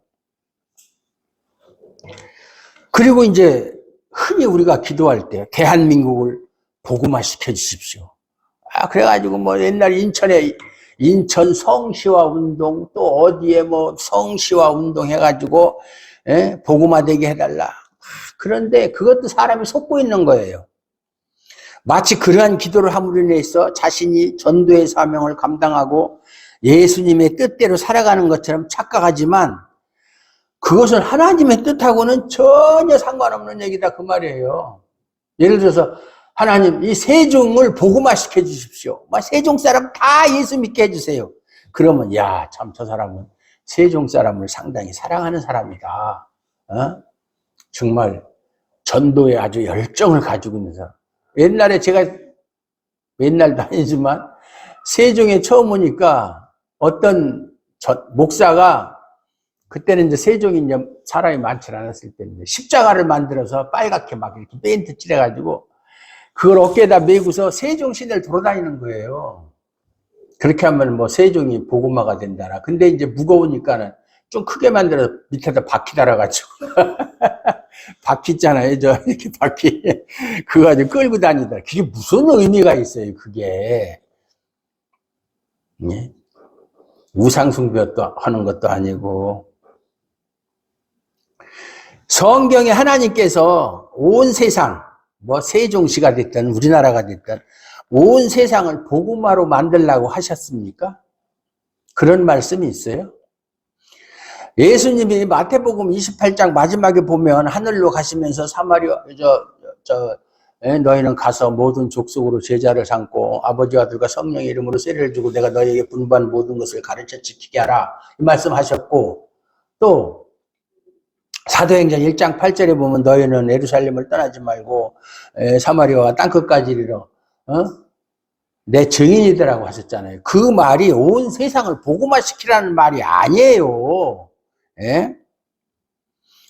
[SPEAKER 1] 그리고 이제 흔히 우리가 기도할 때 대한민국을 복음화 시켜주십시오. 그래가지고 뭐 옛날 인천 성시화 운동, 또 어디에 뭐 성시화 운동 해가지고, 복음화되게 해달라. 그런데 그것도 사람이 속고 있는 거예요. 마치 그러한 기도를 함으로 인해서 자신이 전도의 사명을 감당하고 예수님의 뜻대로 살아가는 것처럼 착각하지만 그것은 하나님의 뜻하고는 전혀 상관없는 얘기다 그 말이에요. 예를 들어서 하나님 이 세종을 복음화 시켜주십시오. 세종 사람 다 예수 믿게 해주세요. 그러면 야, 참 저 사람은 세종 사람을 상당히 사랑하는 사람이다. 정말 전도에 아주 열정을 가지고 있는 사람. 옛날에 제가 옛날도 아니지만 세종에 처음 오니까 어떤 목사가 그때는 이제 세종이 이제 사람이 많지 않았을 때인데 십자가를 만들어서 빨갛게 막 이렇게 페인트 칠해가지고 그걸 어깨에다 메고서 세종 시내를 돌아다니는 거예요. 그렇게 하면 뭐 세종이 복음화가 된다나. 근데 이제 무거우니까는 좀 크게 만들어서 밑에다 바퀴 달아가지고 바퀴 있잖아요. 이렇게 바퀴 그거 가지고 끌고 다니다. 그게 무슨 의미가 있어요, 그게. 예? 우상숭배도 하는 것도 아니고. 성경에 하나님께서 온 세상, 뭐 세종시가 됐든 우리나라가 됐든 온 세상을 복음화로 만들라고 하셨습니까? 그런 말씀이 있어요? 예수님이 마태복음 28장 마지막에 보면 하늘로 가시면서 사마리아 너희는 가서 모든 족속으로 제자를 삼고 아버지와 아들과 성령의 이름으로 세례를 주고 내가 너희에게 분부한 모든 것을 가르쳐 지키게 하라 이 말씀하셨고, 또 사도행전 1장 8절에 보면 너희는 예루살렘을 떠나지 말고 사마리아와 땅끝까지 이르러 내 증인이더라고 하셨잖아요. 그 말이 온 세상을 복음화시키라는 말이 아니에요. 예?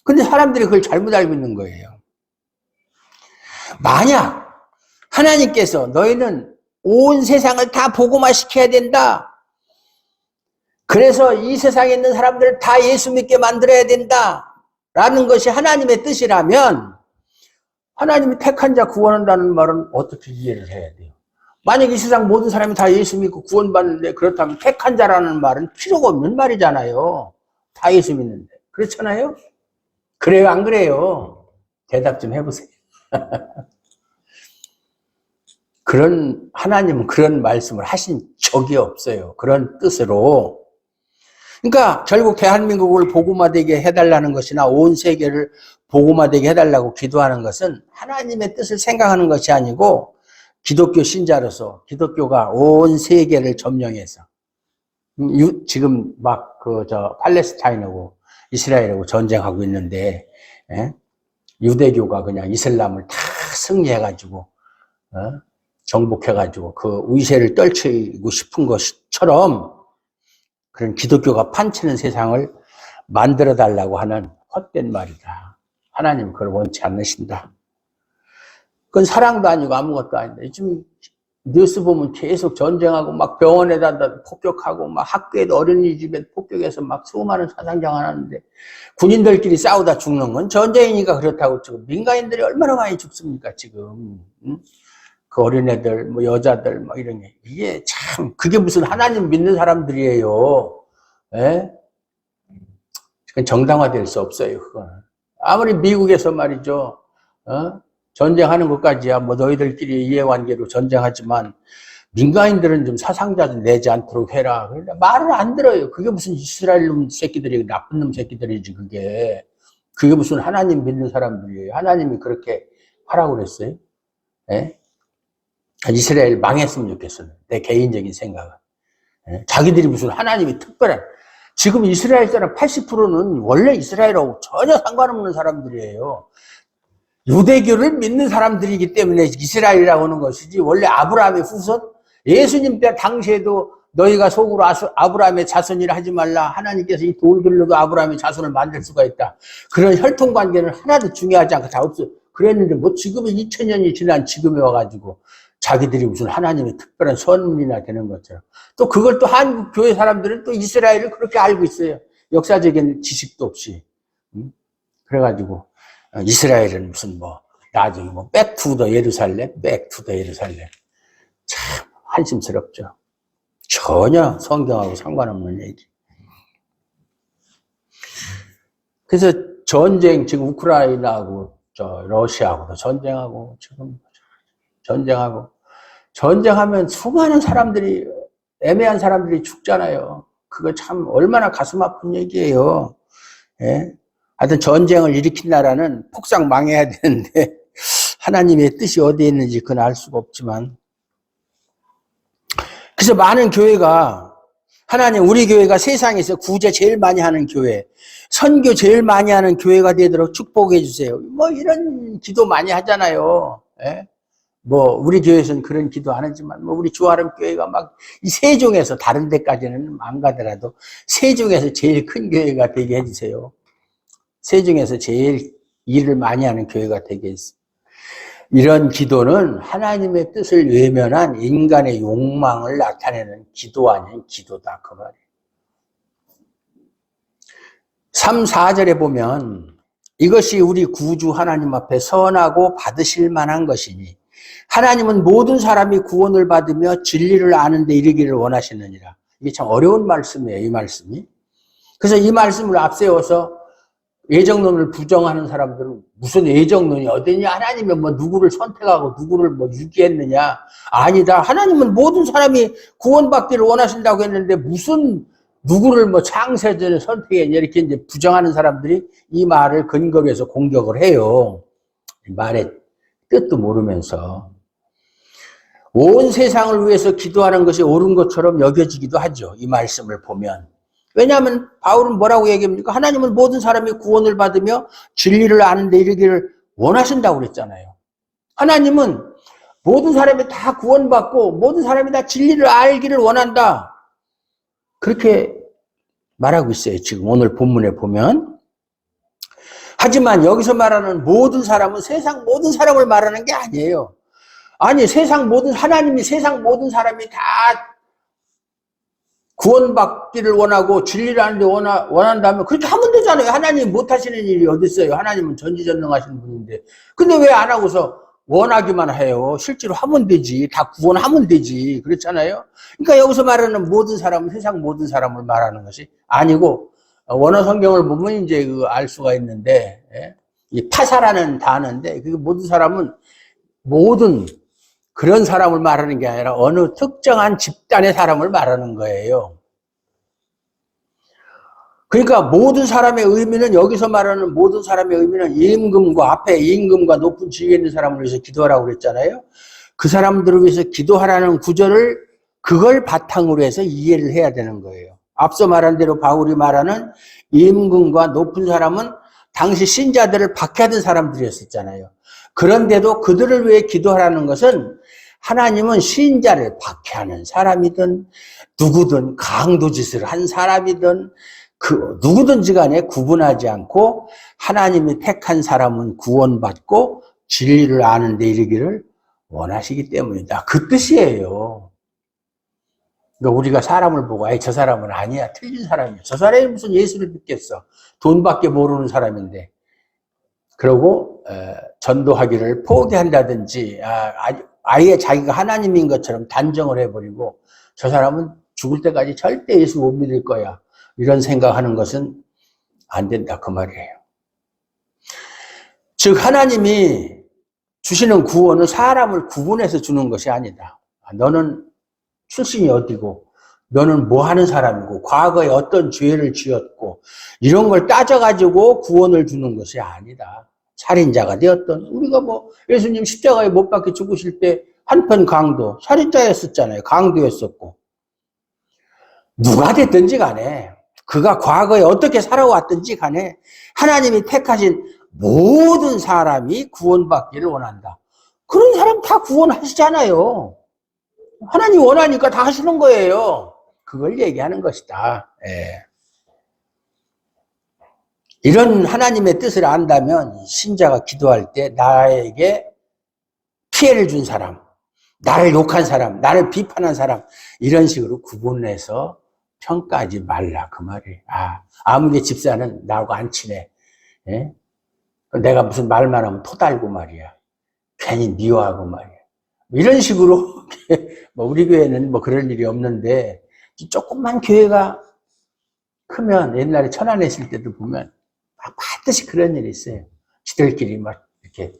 [SPEAKER 1] 근데 사람들이 그걸 잘못 알고 있는 거예요. 만약 하나님께서 너희는 온 세상을 다 복음화시켜야 된다. 그래서 이 세상에 있는 사람들을 다 예수 믿게 만들어야 된다. 라는 것이 하나님의 뜻이라면 하나님이 택한 자 구원한다는 말은 어떻게 이해를 해야 돼요? 만약 이 세상 모든 사람이 다 예수 믿고 구원받는데 그렇다면 택한 자라는 말은 필요가 없는 말이잖아요. 다 예수 믿는데. 그렇잖아요? 그래요, 안 그래요? 대답 좀 해보세요. 하나님은 그런 말씀을 하신 적이 없어요. 그런 뜻으로. 그러니까 결국 대한민국을 복음화되게 해달라는 것이나 온 세계를 복음화되게 해달라고 기도하는 것은 하나님의 뜻을 생각하는 것이 아니고 기독교 신자로서 기독교가 온 세계를 점령해서 지금 막 팔레스타인하고 이스라엘하고 전쟁하고 있는데 유대교가 그냥 이슬람을 다 승리해가지고 정복해가지고 그 위세를 떨치고 싶은 것처럼 그런 기독교가 판치는 세상을 만들어 달라고 하는 헛된 말이다. 하나님은 그걸 원치 않으신다. 그건 사랑도 아니고 아무것도 아닌데 지금 뉴스 보면 계속 전쟁하고 막 병원에다 폭격하고 막 학교에도 어린이집에 폭격해서 막 수많은 사상장하는데 군인들끼리 싸우다 죽는 건 전쟁이니까 그렇다고 지금 민간인들이 얼마나 많이 죽습니까 지금. 응? 그 어린애들, 뭐 여자들, 뭐 이런 게. 이게 참, 그게 무슨 하나님 믿는 사람들이에요. 예? 그건 정당화될 수 없어요, 그거는. 아무리 미국에서 말이죠, 전쟁하는 것까지야, 뭐 너희들끼리 이해관계로 전쟁하지만, 민간인들은 좀 사상자들 내지 않도록 해라. 그런데 말을 안 들어요. 그게 무슨 이스라엘 놈 새끼들이, 나쁜 놈 새끼들이지, 그게. 그게 무슨 하나님 믿는 사람들이에요. 하나님이 그렇게 하라고 그랬어요. 예? 이스라엘 망했으면 좋겠어요. 내 개인적인 생각은. 자기들이 무슨 하나님이 특별한, 지금 이스라엘 사람 80%는 원래 이스라엘하고 전혀 상관없는 사람들이에요. 유대교를 믿는 사람들이기 때문에 이스라엘이라고 하는 것이지, 원래 아브라함의 후손? 예수님 때 당시에도 너희가 속으로 아브라함의 자손이라 하지 말라. 하나님께서 이 돌들로도 아브라함의 자손을 만들 수가 있다. 그런 혈통관계는 하나도 중요하지 않고 다 없어. 그랬는데 뭐 지금은 2000년이 지난 지금에 와가지고 자기들이 무슨 하나님의 특별한 선민이나 되는 것처럼. 또 그걸 또 한국 교회 사람들은 또 이스라엘을 그렇게 알고 있어요. 역사적인 지식도 없이. 그래가지고 이스라엘은 무슨 뭐 나중에 뭐 백투더 예루살렘, 백투더 예루살렘. 참 한심스럽죠. 전혀 성경하고 상관없는 얘기. 그래서 전쟁, 지금 우크라이나하고 러시아하고도 전쟁하고 지금 전쟁하면 수많은 사람들이, 애매한 사람들이 죽잖아요. 그거 참 얼마나 가슴 아픈 얘기예요. 예? 하여튼 전쟁을 일으킨 나라는 폭삭 망해야 되는데 하나님의 뜻이 어디에 있는지 그건 알 수가 없지만, 그래서 많은 교회가, 하나님 우리 교회가 세상에서 구제 제일 많이 하는 교회, 선교 제일 많이 하는 교회가 되도록 축복해 주세요. 뭐 이런 기도 많이 하잖아요. 예? 뭐 우리 교회에서는 그런 기도 안 하지만, 뭐 우리 주아름 교회가 막 이 세종에서, 다른 데까지는 안 가더라도 세종에서 제일 큰 교회가 되게 해주세요. 세종에서 제일 일을 많이 하는 교회가 되게 해주세요. 이런 기도는 하나님의 뜻을 외면한 인간의 욕망을 나타내는 기도 아닌 기도다, 그 말이에요. 3, 4절에 보면 이것이 우리 구주 하나님 앞에 선하고 받으실 만한 것이니 하나님은 모든 사람이 구원을 받으며 진리를 아는 데 이르기를 원하시느니라. 이게 참 어려운 말씀이에요, 이 말씀이. 그래서 이 말씀을 앞세워서 예정론을 부정하는 사람들은 무슨 예정론이 어디냐, 하나님은 뭐 누구를 선택하고 누구를 뭐 유기했느냐. 아니다, 하나님은 모든 사람이 구원받기를 원하신다고 했는데 무슨 누구를 뭐 창세전에 선택했냐, 이렇게 이제 부정하는 사람들이 이 말을 근거로 해서 공격을 해요. 이 말의 뜻도 모르면서. 온 세상을 위해서 기도하는 것이 옳은 것처럼 여겨지기도 하죠, 이 말씀을 보면. 왜냐하면 바울은 뭐라고 얘기합니까? 하나님은 모든 사람이 구원을 받으며 진리를 아는 데 이르기를 원하신다고 그랬잖아요. 하나님은 모든 사람이 다 구원받고 모든 사람이 다 진리를 알기를 원한다, 그렇게 말하고 있어요, 지금 오늘 본문에 보면. 하지만 여기서 말하는 모든 사람은 세상 모든 사람을 말하는 게 아니에요. 아니, 하나님이 세상 모든 사람이 다 구원받기를 원하고 진리를 아는데 원한다면 그렇게 하면 되잖아요. 하나님 못하시는 일이 어디 있어요? 하나님은 전지전능하신 분인데. 근데 왜 안 하고서 원하기만 해요? 실제로 하면 되지. 다 구원하면 되지. 그렇잖아요. 그러니까 여기서 말하는 모든 사람은 세상 모든 사람을 말하는 것이 아니고, 원어 성경을 보면 이제 알 수가 있는데, 이 파사라는 단어인데, 그 모든 사람은 모든 그런 사람을 말하는 게 아니라 어느 특정한 집단의 사람을 말하는 거예요. 그러니까 모든 사람의 의미는, 여기서 말하는 모든 사람의 의미는 앞에 임금과 높은 지위에 있는 사람을 위해서 기도하라고 그랬잖아요. 그 사람들을 위해서 기도하라는 구절을, 그걸 바탕으로 해서 이해를 해야 되는 거예요. 앞서 말한 대로 바울이 말하는 임금과 높은 사람은 당시 신자들을 박해하던 사람들이었었잖아요. 그런데도 그들을 위해 기도하라는 것은, 하나님은 신자를 박해하는 사람이든 누구든 강도짓을 한 사람이든 누구든지 간에 구분하지 않고 하나님이 택한 사람은 구원받고 진리를 아는 데 이르기를 원하시기 때문이다, 그 뜻이에요. 그러니까 우리가 사람을 보고 저 사람은 아니야, 틀린 사람이야, 저 사람이 무슨 예수를 믿겠어, 돈밖에 모르는 사람인데, 그러고 전도하기를 포기한다든지 아예 자기가 하나님인 것처럼 단정을 해버리고 저 사람은 죽을 때까지 절대 예수 못 믿을 거야, 이런 생각하는 것은 안 된다, 그 말이에요. 즉 하나님이 주시는 구원은 사람을 구분해서 주는 것이 아니다. 너는 출신이 어디고 너는 뭐 하는 사람이고 과거에 어떤 죄를 지었고 이런 걸 따져가지고 구원을 주는 것이 아니다. 살인자가 되었던, 우리가 뭐 예수님 십자가에 못 박혀 죽으실 때 한편 강도, 살인자였었잖아요. 강도였었고. 누가 됐든지 간에, 그가 과거에 어떻게 살아왔든지 간에 하나님이 택하신 모든 사람이 구원받기를 원한다. 그런 사람 다 구원하시잖아요. 하나님 원하니까 다 하시는 거예요. 그걸 얘기하는 것이다. 예. 이런 하나님의 뜻을 안다면 신자가 기도할 때 나에게 피해를 준 사람, 나를 욕한 사람, 나를 비판한 사람, 이런 식으로 구분해서 평가하지 말라, 그 말이에요. 아무개 집사는 나하고 안 친해. 예? 내가 무슨 말만 하면 토달고 말이야. 괜히 미워하고 말이야. 이런 식으로 뭐 우리 교회는 뭐 그런 일이 없는데 조금만 교회가 크면 옛날에 천안에 있을 때도 보면 반드시 그런 일이 있어요. 지들끼리 막 이렇게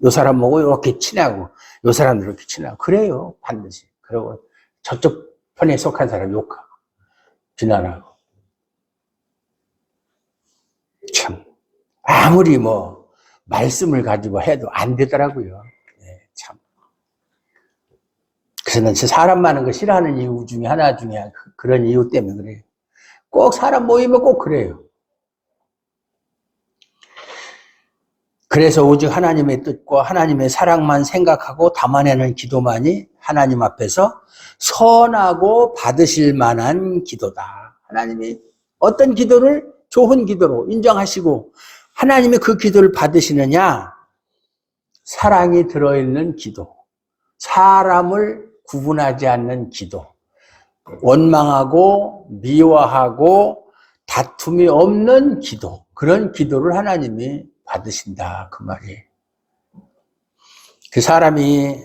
[SPEAKER 1] 요 사람 보고 이렇게 친하고 요 사람들 이렇게 친하고 그래요. 반드시. 그리고 저쪽 편에 속한 사람 욕하고 비난하고 참 아무리 뭐 말씀을 가지고 해도 안 되더라고요. 네, 참. 그래서 난 사람 많은 거 싫어하는 이유 중에 하나 중에 그런 이유 때문에 그래요. 꼭 사람 모이면 꼭 그래요. 그래서 오직 하나님의 뜻과 하나님의 사랑만 생각하고 담아내는 기도만이 하나님 앞에서 선하고 받으실 만한 기도다. 하나님이 어떤 기도를 좋은 기도로 인정하시고 하나님이 그 기도를 받으시느냐? 사랑이 들어있는 기도, 사람을 구분하지 않는 기도, 원망하고 미워하고 다툼이 없는 기도, 그런 기도를 하나님이 받으신다 그 말이에요. 그 사람이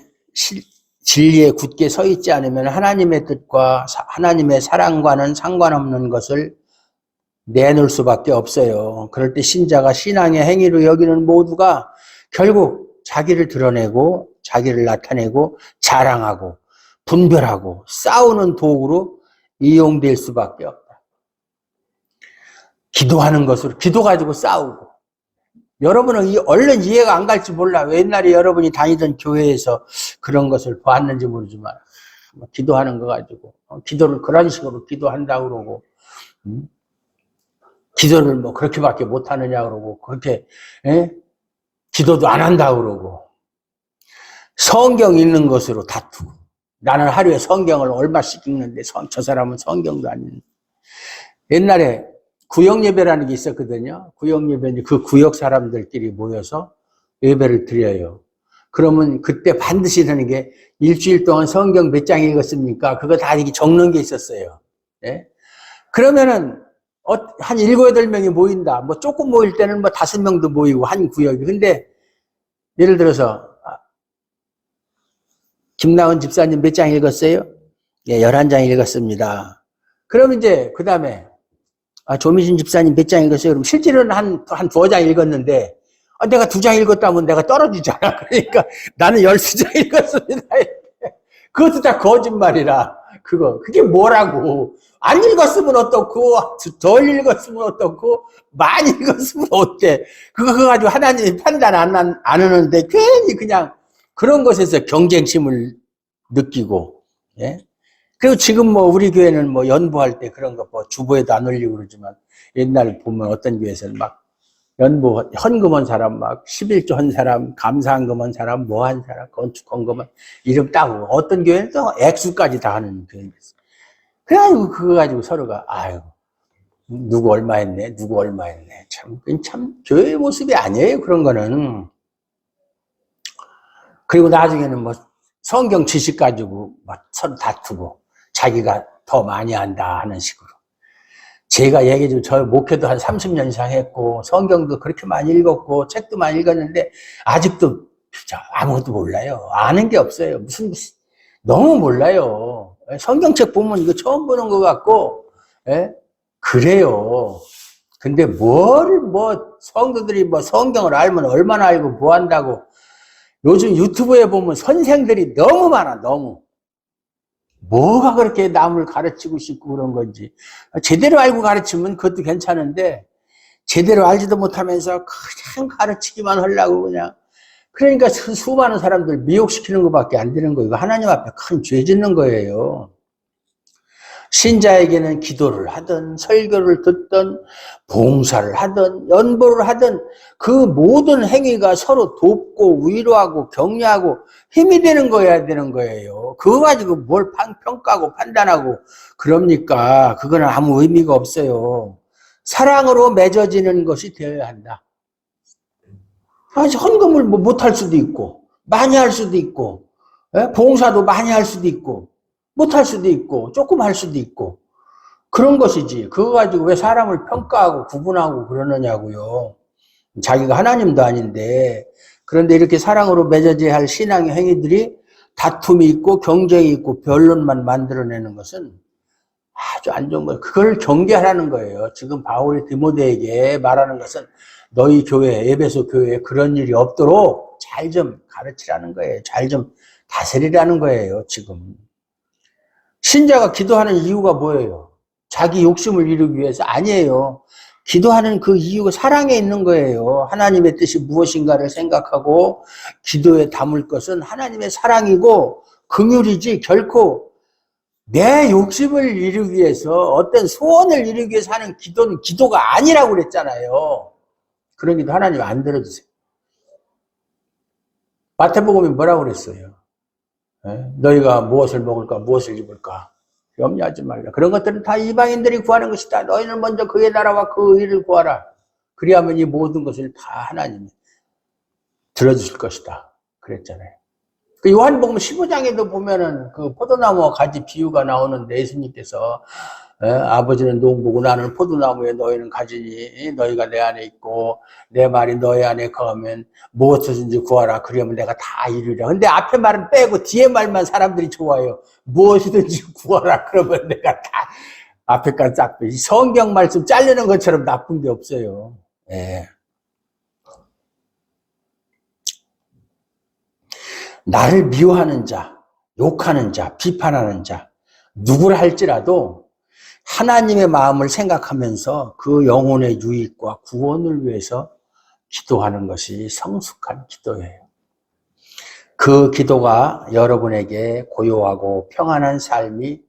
[SPEAKER 1] 진리에 굳게 서 있지 않으면 하나님의 뜻과 하나님의 사랑과는 상관없는 것을 내놓을 수밖에 없어요. 그럴 때 신자가 신앙의 행위로 여기는 모두가 결국 자기를 드러내고 자기를 나타내고 자랑하고 분별하고 싸우는 도구로 이용될 수밖에 없다. 기도하는 것으로 기도 가지고 싸우고 여러분은 얼른 이해가 안 갈지 몰라. 옛날에 여러분이 다니던 교회에서 그런 것을 봤는지 모르지만 기도하는 거 가지고 기도를 그런 식으로 기도한다고 그러고 기도를 뭐 그렇게밖에 못하느냐 그러고 그렇게 기도도 안 한다고 그러고 성경 읽는 것으로 다투고 나는 하루에 성경을 얼마씩 읽는데 저 사람은 성경도 안 읽는데 옛날에 구역예배라는 게 있었거든요. 구역예배는 그 구역 사람들끼리 모여서 예배를 드려요. 그러면 그때 반드시 하는 게 일주일 동안 성경 몇 장 읽었습니까? 그거 다 이렇게 적는 게 있었어요. 예? 그러면은 한 7, 8명이 모인다. 뭐 조금 모일 때는 뭐 5명도 모이고 한 구역이. 근데 예를 들어서 김나은 집사님 몇 장 읽었어요? 예, 11장 읽었습니다. 그럼 이제 그 다음에 조미진 집사님 몇 장 읽었어요? 그럼 실제로는 한 2장 읽었는데 내가 2장 읽었다면 내가 떨어지잖아. 그러니까 나는 12장 읽었습니다. 그것도 다 거짓말이라. 그게 뭐라고. 안 읽었으면 어떻고 덜 읽었으면 어떻고 많이 읽었으면 어때. 그거 가지고 하나님이 판단 안 하는데 괜히 그냥 그런 것에서 경쟁심을 느끼고 예? 그리고 지금 뭐 우리 교회는 뭐 연보할 때 그런 거 뭐 주보에도 안 올리고 그러지만 옛날 보면 어떤 교회에서는 막 연보 헌금한 사람 막 11조 한 사람 감사한금 한 사람 뭐 한 사람 건축 헌금한 이름 따고 어떤 교회는 또 액수까지 다 하는 교회가 있어요. 그래가지고 그거 가지고 서로가 아유 누구 얼마 했네 누구 얼마 했네 참 교회의 모습이 아니에요 그런 거는. 그리고 나중에는 뭐 성경 지식 가지고 막 서로 다투고 자기가 더 많이 한다 하는 식으로. 제가 얘기해주면 저 목회도 한 30년 이상 했고 성경도 그렇게 많이 읽었고 책도 많이 읽었는데 아직도 아무것도 몰라요. 아는 게 없어요. 무슨 너무 몰라요. 성경책 보면 이거 처음 보는 것 같고 그래요. 근데 성도들이 뭐 성경을 알면 얼마나 알고 뭐 한다고. 요즘 유튜브에 보면 선생들이 너무 많아, 너무. 뭐가 그렇게 남을 가르치고 싶고 그런 건지. 제대로 알고 가르치면 그것도 괜찮은데, 제대로 알지도 못하면서 그냥 가르치기만 하려고 그냥. 그러니까 수많은 사람들 미혹시키는 것밖에 안 되는 거예요. 하나님 앞에 큰 죄 짓는 거예요. 신자에게는 기도를 하든 설교를 듣든 봉사를 하든 연보를 하든 그 모든 행위가 서로 돕고 위로하고 격려하고 힘이 되는 거여야 되는 거예요. 그거 가지고 뭘 평가하고 판단하고 그럽니까? 그거는 아무 의미가 없어요. 사랑으로 맺어지는 것이 되어야 한다. 헌금을 못할 수도 있고 많이 할 수도 있고 봉사도 많이 할 수도 있고 못할 수도 있고 조금 할 수도 있고 그런 것이지. 그거 가지고 왜 사람을 평가하고 구분하고 그러느냐고요. 자기가 하나님도 아닌데, 그런데 이렇게 사랑으로 맺어져야 할 신앙의 행위들이 다툼이 있고 경쟁이 있고 변론만 만들어내는 것은 아주 안 좋은 거예요. 그걸 경계하라는 거예요. 지금 바울이 디모데에게 말하는 것은 너희 교회, 에베소 교회에 그런 일이 없도록 잘 좀 가르치라는 거예요. 잘 좀 다스리라는 거예요, 지금. 신자가 기도하는 이유가 뭐예요? 자기 욕심을 이루기 위해서? 아니에요. 기도하는 그 이유가 사랑에 있는 거예요. 하나님의 뜻이 무엇인가를 생각하고 기도에 담을 것은 하나님의 사랑이고 긍휼이지 결코 내 욕심을 이루기 위해서 어떤 소원을 이루기 위해서 하는 기도는 기도가 아니라고 그랬잖아요. 그런 기도 하나님 안 들어주세요. 마태복음이 뭐라고 그랬어요? 너희가 무엇을 먹을까 무엇을 입을까 염려하지 말라. 그런 것들은 다 이방인들이 구하는 것이다. 너희는 먼저 그의 나라와 그 의를 구하라. 그리하면 이 모든 것을 다 하나님이 들어주실 것이다. 그랬잖아요. 그 요한복음 15장에도 보면은 그 포도나무와 가지 비유가 나오는데 예수님께서 아버지는 농부고 나는 포도나무에 너희는 가지니 너희가 내 안에 있고 내 말이 너희 안에 거하면 무엇이든지 구하라. 그러면 내가 다 이루리라. 근데 앞에 말은 빼고 뒤에 말만 사람들이 좋아해요. 무엇이든지 구하라. 그러면 내가 다 앞에까지 쫙 빼. 성경 말씀 자르는 것처럼 나쁜 게 없어요. 예. 나를 미워하는 자, 욕하는 자, 비판하는 자, 누구를 할지라도 하나님의 마음을 생각하면서 그 영혼의 유익과 구원을 위해서 기도하는 것이 성숙한 기도예요. 그 기도가 여러분에게 고요하고 평안한 삶이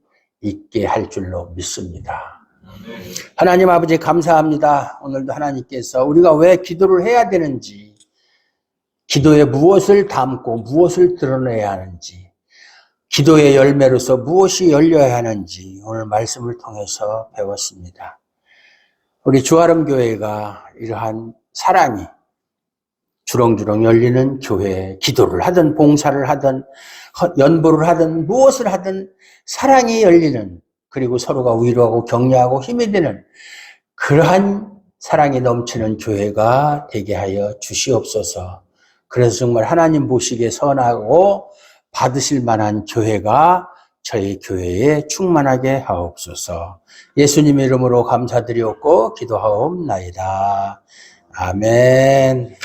[SPEAKER 1] 있게 할 줄로 믿습니다. 하나님 아버지 감사합니다. 오늘도 하나님께서 우리가 왜 기도를 해야 되는지, 기도에 무엇을 담고 무엇을 드러내야 하는지, 기도의 열매로서 무엇이 열려야 하는지 오늘 말씀을 통해서 배웠습니다. 우리 주아름교회가 이러한 사랑이 주렁주렁 열리는 교회, 기도를 하든 봉사를 하든 연보를 하든 무엇을 하든 사랑이 열리는, 그리고 서로가 위로하고 격려하고 힘이 되는 그러한 사랑이 넘치는 교회가 되게 하여 주시옵소서. 그래서 정말 하나님 보시기에 선하고 받으실 만한 교회가 저희 교회에 충만하게 하옵소서. 예수님의 이름으로 감사드리옵고 기도하옵나이다. 아멘.